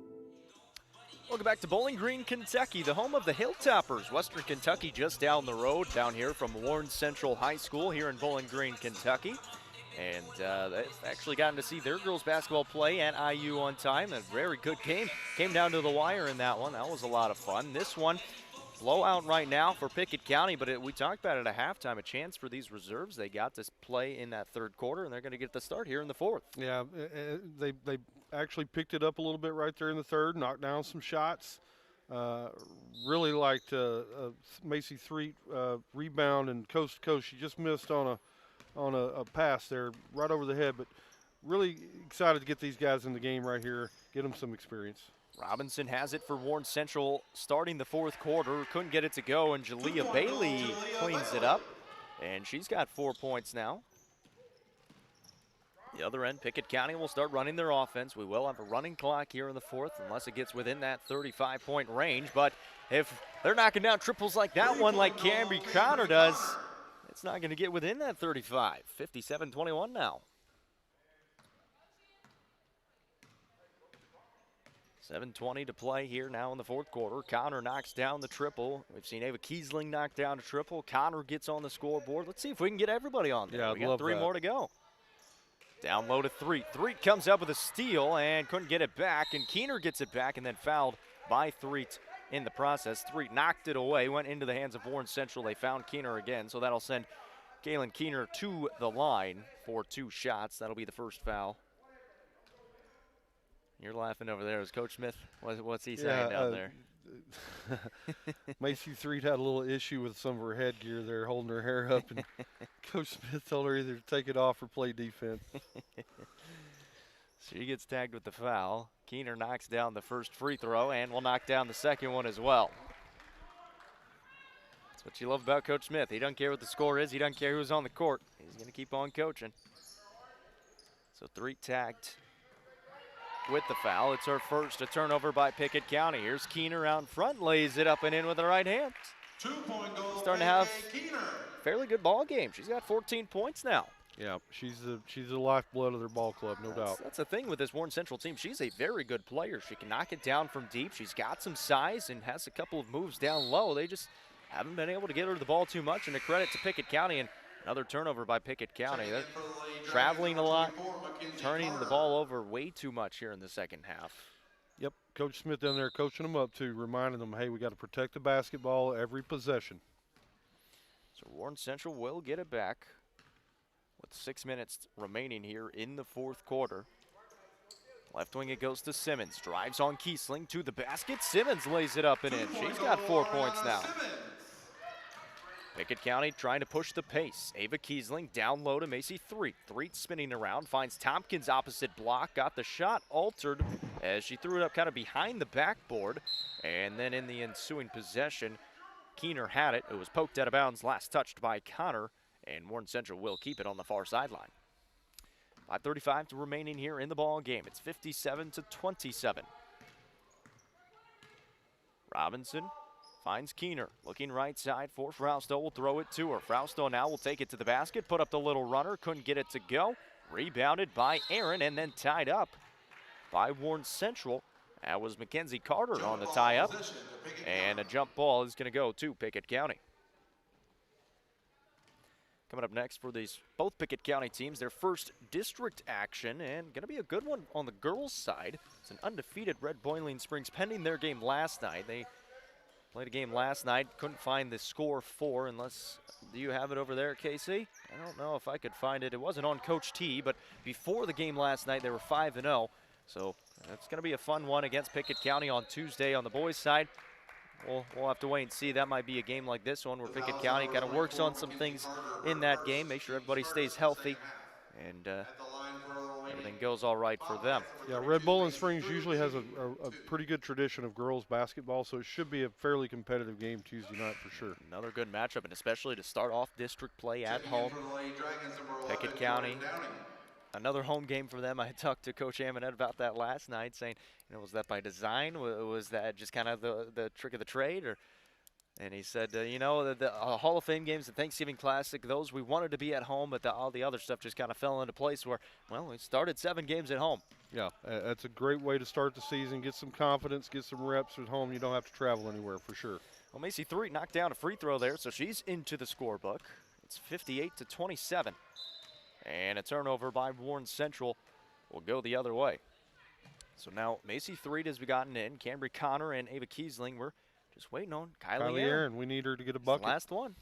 Welcome back to Bowling Green, Kentucky, the home of the Hilltoppers. Western Kentucky just down the road down here from Warren Central High School here in Bowling Green, Kentucky. And they've actually gotten to see their girls basketball play at IU on time. A very good game. Came down to the wire in that one. That was a lot of fun. This one, blowout right now for Pickett County, but we talked about it at halftime, a chance for these reserves. They got to play in that third quarter, and they're going to get the start here in the fourth. Yeah, they actually picked it up a little bit right there in the third, knocked down some shots. Really liked Macy Threet rebound and coast to coast. She just missed on a pass there right over the head, but really excited to get these guys in the game right here, get them some experience. Robinson has it for Warren Central starting the fourth quarter. Couldn't get it to go, and Jalea Bailey cleans it up. And she's got 4 points now. The other end, Pickett County will start running their offense. We will have a running clock here in the fourth unless it gets within that 35-point range. But if they're knocking down triples like that one, like Camby Connor does, it's not going to get within that 35. 57-21 now. 7:20 to play here now in the fourth quarter. Connor knocks down the triple. We've seen Ava Kiesling knock down a triple. Connor gets on the scoreboard. Let's see if we can get everybody on there. Yeah, we got 3 more to go. Down low to Threet. Threet comes up with a steal and couldn't get it back. And Keener gets it back and then fouled by Threet in the process. Threet knocked it away, went into the hands of Warren Central. They found Keener again, so that'll send Galen Keener to the line for 2 shots. That'll be the first foul. You're laughing over there. Is Coach Smith, what's he saying down there? Macy Threet had a little issue with some of her headgear there, holding her hair up, and Coach Smith told her either to take it off or play defense. She gets tagged with the foul. Keener knocks down the first free throw and will knock down the second one as well. That's what you love about Coach Smith. He doesn't care what the score is. He doesn't care who's on the court. He's going to keep on coaching. So Threet tagged with the foul. It's her first, a turnover by Pickett County. Here's Keener out in front, lays it up and in with the right hand. 2-point goal. Starting to have a fairly good ball game. She's got 14 points now. Yeah, she's the lifeblood of their ball club, no doubt. That's the thing with this Warren Central team. She's a very good player. She can knock it down from deep. She's got some size and has a couple of moves down low. They just haven't been able to get her the ball too much, and a credit to Pickett County. And another turnover by Pickett County. They're traveling a lot, turning the ball over way too much here in the second half. Yep, Coach Smith down there coaching them up too, reminding them, hey, we got to protect the basketball every possession. So Warren Central will get it back with 6 minutes remaining here in the fourth quarter. Left wing it goes to Simmons, drives on Kiesling to the basket. Simmons lays it up and in. She's got 4 points now. Pickett County trying to push the pace. Ava Kiesling down low to Macy Threet. Threet spinning around, finds Tompkins opposite block. Got the shot altered as she threw it up kind of behind the backboard. And then in the ensuing possession, Keener had it. It was poked out of bounds, last touched by Connor. And Warren Central will keep it on the far sideline. 5:35 to remaining here in the ball game. It's 57-27. Robinson finds Keener, looking right side for Frausto, will throw it to her. Frausto now will take it to the basket, put up the little runner, couldn't get it to go. Rebounded by Aaron and then tied up by Warren Central. That was Mackenzie Carter on the tie-up, and a jump ball is going to go to Pickett County. Coming up next for these both Pickett County teams, their first district action, and going to be a good one on the girls' side. It's an undefeated Red Boiling Springs pending their game last night. They played a game last night, couldn't find the score for, unless, do you have it over there, Casey? I don't know if I could find it. It wasn't on Coach T, but before the game last night, they were 5-0. So it's going to be a fun one against Pickett County on Tuesday on the boys' side. We'll have to wait and see. That might be a game like this one where Pickett County kind of works on some things in that game, make sure everybody stays healthy, and everything goes all right for them. Yeah, Red Bowling Springs usually has a pretty good tradition of girls basketball, so it should be a fairly competitive game Tuesday night for sure. Another good matchup, and especially to start off district play at home. Pickett County, another home game for them. I talked to Coach Amonette about that last night, saying, was that by design? Was that just kind of the trick of the trade? And he said, the Hall of Fame games, the Thanksgiving Classic, those we wanted to be at home, but all the other stuff just kind of fell into place where, we started 7 games at home. Yeah, that's a great way to start the season, get some confidence, get some reps at home. You don't have to travel anywhere for sure. Well, Macy Threet knocked down a free throw there, so she's into the scorebook. It's 58-27. And a turnover by Warren Central will go the other way. So now Macy Threet has gotten in. Cambry Connor and Ava Kiesling, we're just waiting on Kylie Aaron. We need her to get a bucket. The last one.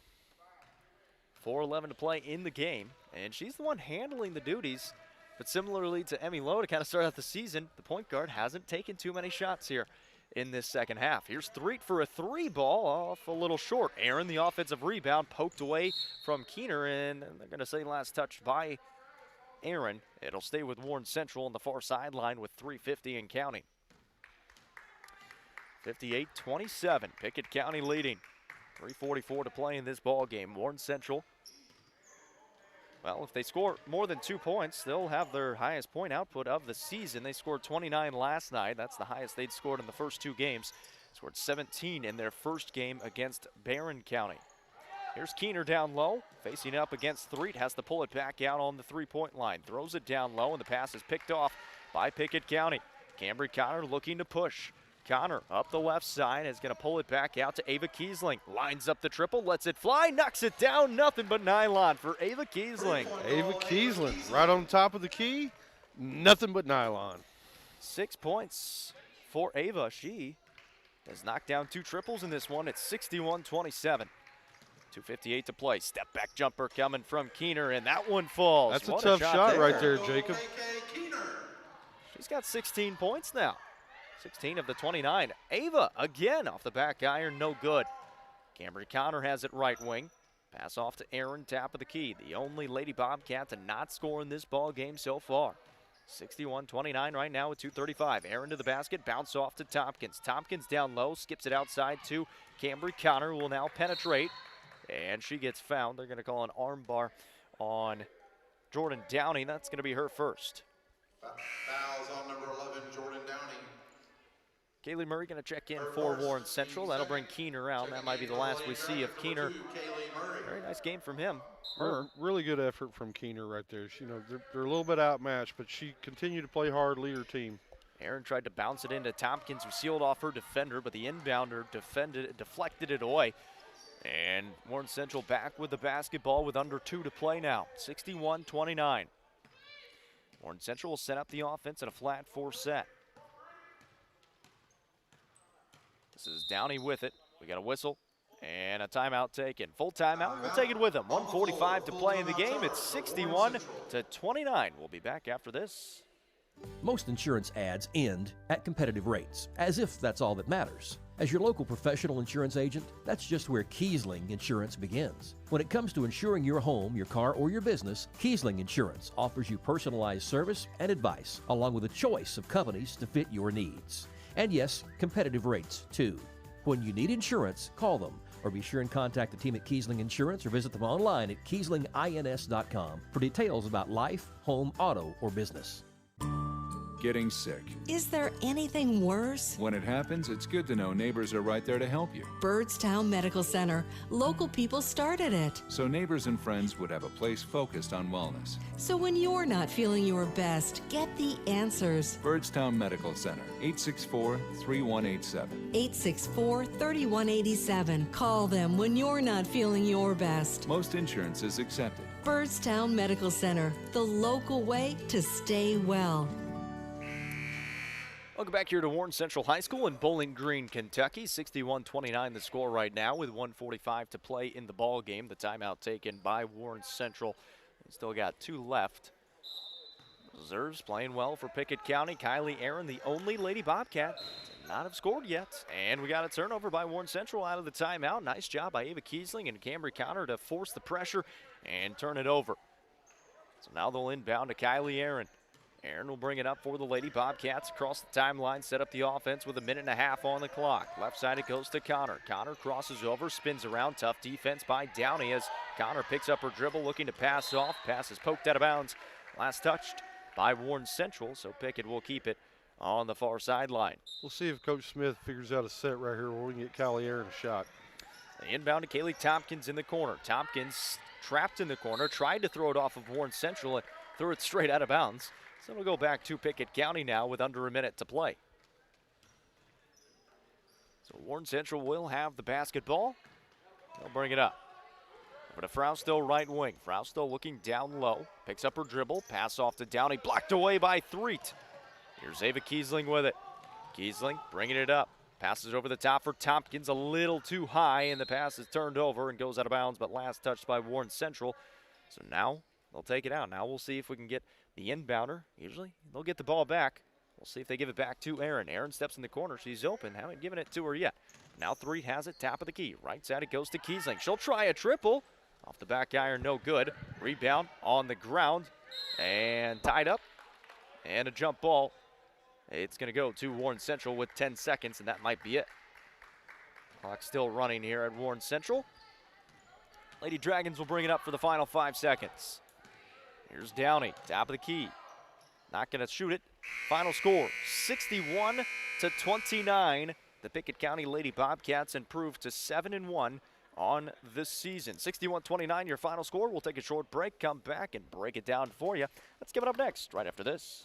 4:11 to play in the game, and she's the one handling the duties. But similarly to Emmy Lowe, to kind of start out the season, the point guard hasn't taken too many shots here in this second half. Here's Threet for a 3 ball, off a little short. Aaron, the offensive rebound, poked away from Keener, and they're going to say last touch by Aaron. It'll stay with Warren Central on the far sideline with 3:50 and counting. 58-27, Pickett County leading. 3:44 to play in this ball game. Warren Central, well, if they score more than 2 points, they'll have their highest point output of the season. They scored 29 last night. That's the highest they'd scored in the first 2 games. Scored 17 in their first game against Barron County. Here's Keener down low, facing up against Threet, has to pull it back out on the 3-point line. Throws it down low, and the pass is picked off by Pickett County. Cambry Connor looking to push. Connor up the left side is going to pull it back out to Ava Kiesling. Lines up the triple, lets it fly, knocks it down. Nothing but nylon for Ava Kiesling. Ava Kiesling right on top of the key, nothing but nylon. 6 points for Ava. She has knocked down 2 triples in this one. It's 61-27. 2:58 to play. Step back jumper coming from Keener, and that one falls. That's what a tough shot right there, Jacob. She's got 16 points now. 16 of the 29. Ava again off the back iron, no good. Cambry Connor has it right wing. Pass off to Aaron, top of the key. The only Lady Bobcat to not score in this ball game so far. 61-29 right now with 2:35. Aaron to the basket, bounce off to Tompkins. Tompkins down low, skips it outside to Cambry Connor, who will now penetrate. And she gets fouled. They're going to call an arm bar on Jordan Downey. That's going to be her first. Fouls on number 11, Jordan Downey. Kaylee Murray going to check in for Warren Central. That'll bring Keener out. That might be the last we see of Keener. Very nice game from him. Really good effort from Keener right there. They're a little bit outmatched, but she continued to play hard, lead her team. Aaron tried to bounce it into Tompkins, who sealed off her defender, but the inbounder deflected it away. And Warren Central back with the basketball with under 2 to play now. 61-29. Warren Central will set up the offense in a flat 4 set. This is Downey with it. We got a whistle and a timeout taken. Full timeout. We'll take it with them. 1:45 to play in the game. It's 61-29. We'll be back after this. Most insurance ads end at competitive rates, as if that's all that matters. As your local professional insurance agent, that's just where Kiesling Insurance begins. When it comes to insuring your home, your car, or your business, Kiesling Insurance offers you personalized service and advice, along with a choice of companies to fit your needs. And yes, competitive rates too. When you need insurance, call them. or be sure and contact the team at Kiesling Insurance or visit them online at KieslingINS.com for details about life, home, auto, or business. Getting sick. Is there anything worse? When it happens, it's good to know neighbors are right there to help you. Byrdstown Medical Center. Local people started it. So neighbors and friends would have a place focused on wellness. So when you're not feeling your best, get the answers. Byrdstown Medical Center, 864-3187. 864-3187. Call them when you're not feeling your best. Most insurance is accepted. Byrdstown Medical Center, the local way to stay well. Welcome back here to Warren Central High School in Bowling Green, Kentucky. 61-29 the score right now with 1:45 to play in the ball game. The timeout taken by Warren Central. Still got 2 left. Reserves playing well for Pickett County. Kylie Aaron, the only Lady Bobcat, to not have scored yet. And we got a turnover by Warren Central out of the timeout. Nice job by Ava Kiesling and Camry Connor to force the pressure and turn it over. So now they'll inbound to Kylie Aaron. Aaron will bring it up for the Lady Bobcats across the timeline, set up the offense with 1.5 minutes on the clock. Left side it goes to Connor. Connor crosses over, spins around. Tough defense by Downey as Connor picks up her dribble, looking to pass off. Pass is poked out of bounds. Last touched by Warren Central, so Pickett will keep it on the far sideline. We'll see if Coach Smith figures out a set right here where we can get Kylie Aaron a shot. The inbound to Kaylee Tompkins in the corner. Tompkins trapped in the corner, tried to throw it off of Warren Central and threw it straight out of bounds. So we'll go back to Pickett County now with under 1 minute to play. So Warren Central will have the basketball. They'll bring it up. Over to Frausto, right wing. Frausto looking down low. Picks up her dribble. Pass off to Downey. Blocked away by Threet. Here's Ava Kiesling with it. Kiesling bringing it up. Passes over the top for Tompkins. A little too high, and the pass is turned over and goes out of bounds, but last touched by Warren Central. So now they'll take it out. Now we'll see if we can get the inbounder. Usually they'll get the ball back. We'll see if they give it back to Aaron. Aaron steps in the corner. She's open. Haven't given it to her yet. Now Threet has it. Top of the key. Right side it goes to Kiesling. She'll try a triple. Off the back iron, no good. Rebound on the ground and tied up. And a jump ball. It's going to go to Warren Central with 10 seconds, and that might be it. Clock still running here at Warren Central. Lady Dragons will bring it up for the final 5 seconds. Here's Downey, top of the key. Not going to shoot it. Final score, 61-29. The Pickett County Lady Bobcats improved to 7-1 on this season. 61-29, your final score. We'll take a short break, come back, and break it down for you. Let's give it up next, right after this.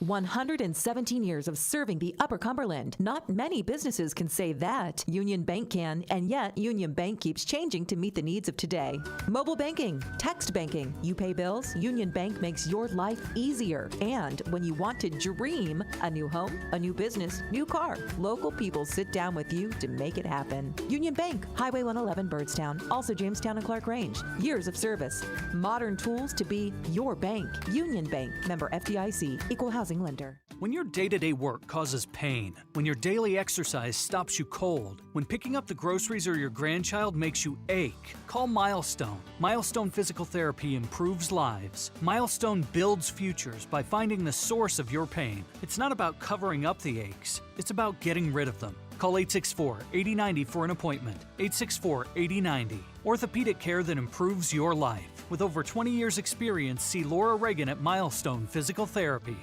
117 years of serving the Upper Cumberland. Not many businesses can say that. Union Bank can, and yet Union Bank keeps changing to meet the needs of today. Mobile banking, text banking, you pay bills, Union Bank makes your life easier. And when you want to dream a new home, a new business, new car, local people sit down with you to make it happen. Union Bank, Highway 111 Byrdstown, also Jamestown and Clark Range. Years of service, modern tools to be your bank. Union Bank, member FDIC, equal housing lender. When your day-to-day work causes pain, when your daily exercise stops you cold, when picking up the groceries or your grandchild makes you ache, call Milestone. Milestone Physical Therapy improves lives. Milestone builds futures by finding the source of your pain. It's not about covering up the aches, it's about getting rid of them. Call 864-8090 for an appointment. 864-8090. Orthopedic care that improves your life. With over 20 years' experience, see Laura Reagan at Milestone Physical Therapy.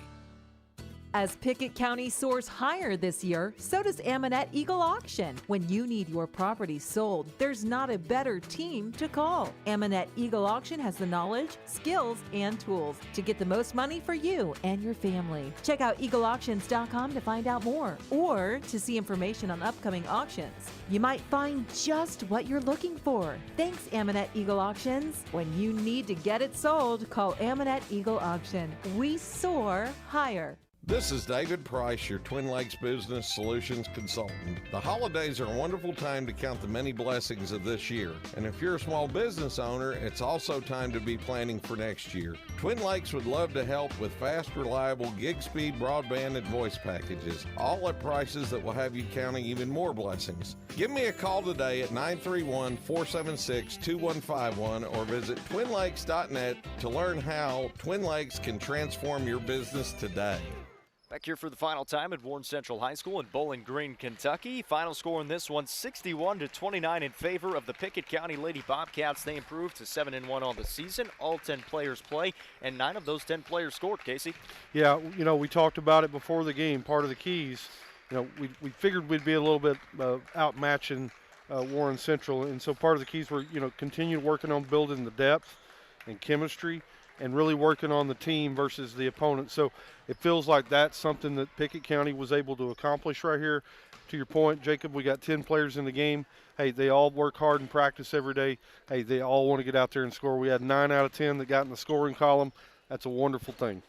As Pickett County soars higher this year, so does Amonette Eagle Auction. When you need your property sold, there's not a better team to call. Amonette Eagle Auction has the knowledge, skills, and tools to get the most money for you and your family. Check out eagleauctions.com to find out more or to see information on upcoming auctions. You might find just what you're looking for. Thanks, Amonette Eagle Auctions. When you need to get it sold, call Amonette Eagle Auction. We soar higher. This is David Price, your Twin Lakes Business Solutions Consultant. The holidays are a wonderful time to count the many blessings of this year. And if you're a small business owner, it's also time to be planning for next year. Twin Lakes would love to help with fast, reliable, gig speed broadband and voice packages, all at prices that will have you counting even more blessings. Give me a call today at 931-476-2151 or visit twinlakes.net to learn how Twin Lakes can transform your business today. Back here for the final time at Warren Central High School in Bowling Green, Kentucky. Final score in this one, 61-29 in favor of the Pickett County Lady Bobcats. They improved to 7-1 on the season. All 10 players play, and 9 of those 10 players scored, Casey. Yeah, we talked about it before the game. Part of the keys, we figured we'd be a little bit outmatching Warren Central, and so part of the keys were, continue working on building the depth and chemistry and really working on the team versus the opponent. So it feels like that's something that Pickett County was able to accomplish right here. To your point, Jacob, we got 10 players in the game. Hey, they all work hard and practice every day. Hey, they all want to get out there and score. We had 9 out of 10 that got in the scoring column. That's a wonderful thing.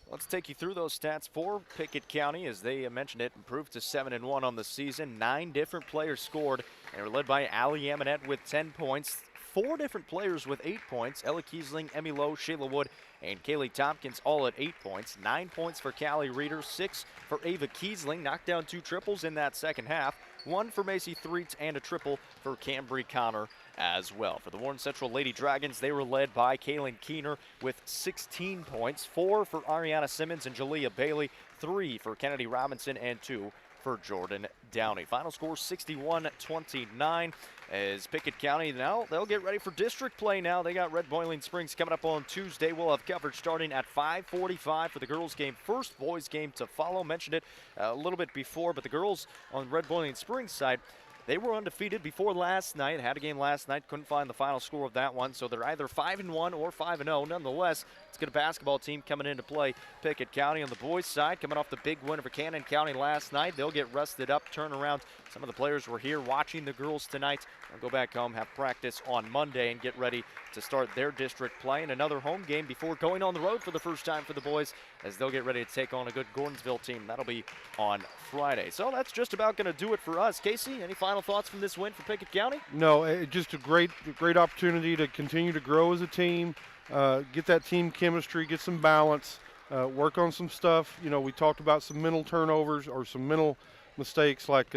Let's take you through those stats for Pickett County. As they mentioned it, improved to 7-1 on the season. 9 different players scored, and they were led by Allie Amonette with 10 points. 4 different players with 8 points. Ella Kiesling, Emmy Lowe, Shayla Wood, and Kaylee Tompkins all at 8 points. 9 points for Callie Reeder, 6 for Ava Kiesling. Knocked down 2 triples in that second half. 1 for Macy Threets and a triple for Cambry Connor as well. For the Warren Central Lady Dragons, they were led by Kaylin Keener with 16 points. 4 for Ariana Simmons and Jalea Bailey. 3 for Kennedy Robinson and 2 for Jordan Downey. Final score 61-29 as Pickett County now they'll get ready for district play now. They got Red Boiling Springs coming up on Tuesday. We'll have coverage starting at 5:45 for the girls game. First boys game to follow. Mentioned it a little bit before, but the girls on Red Boiling Springs side, they were undefeated before last night. Had a game last night. Couldn't find the final score of that one. So they're either 5-1 or 5-0. Nonetheless, it's a good basketball team coming into play. Pickett County on the boys' side, coming off the big win over Cannon County last night. They'll get rested up, turn around. Some of the players were here watching the girls tonight. They'll go back home, have practice on Monday, and get ready to start their district play in another home game before going on the road for the first time for the boys, as they'll get ready to take on a good Gordonsville team. That'll be on Friday. So that's just about going to do it for us. Casey, any final thoughts from this win for Pickett County? No, just a great opportunity to continue to grow as a team, get that team chemistry, get some balance, work on some stuff. We talked about some mental turnovers or some mental mistakes like,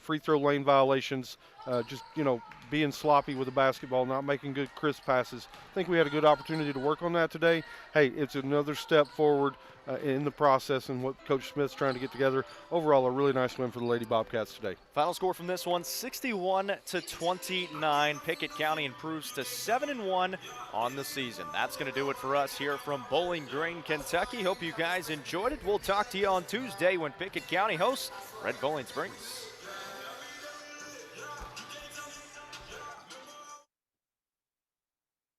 free throw lane violations, just, being sloppy with the basketball, not making good crisp passes. I think we had a good opportunity to work on that today. Hey, it's another step forward in the process and what Coach Smith's trying to get together. Overall, a really nice win for the Lady Bobcats today. Final score from this one, 61-29. Pickett County improves to 7-1 on the season. That's going to do it for us here from Bowling Green, Kentucky. Hope you guys enjoyed it. We'll talk to you on Tuesday when Pickett County hosts Red Bowling Springs.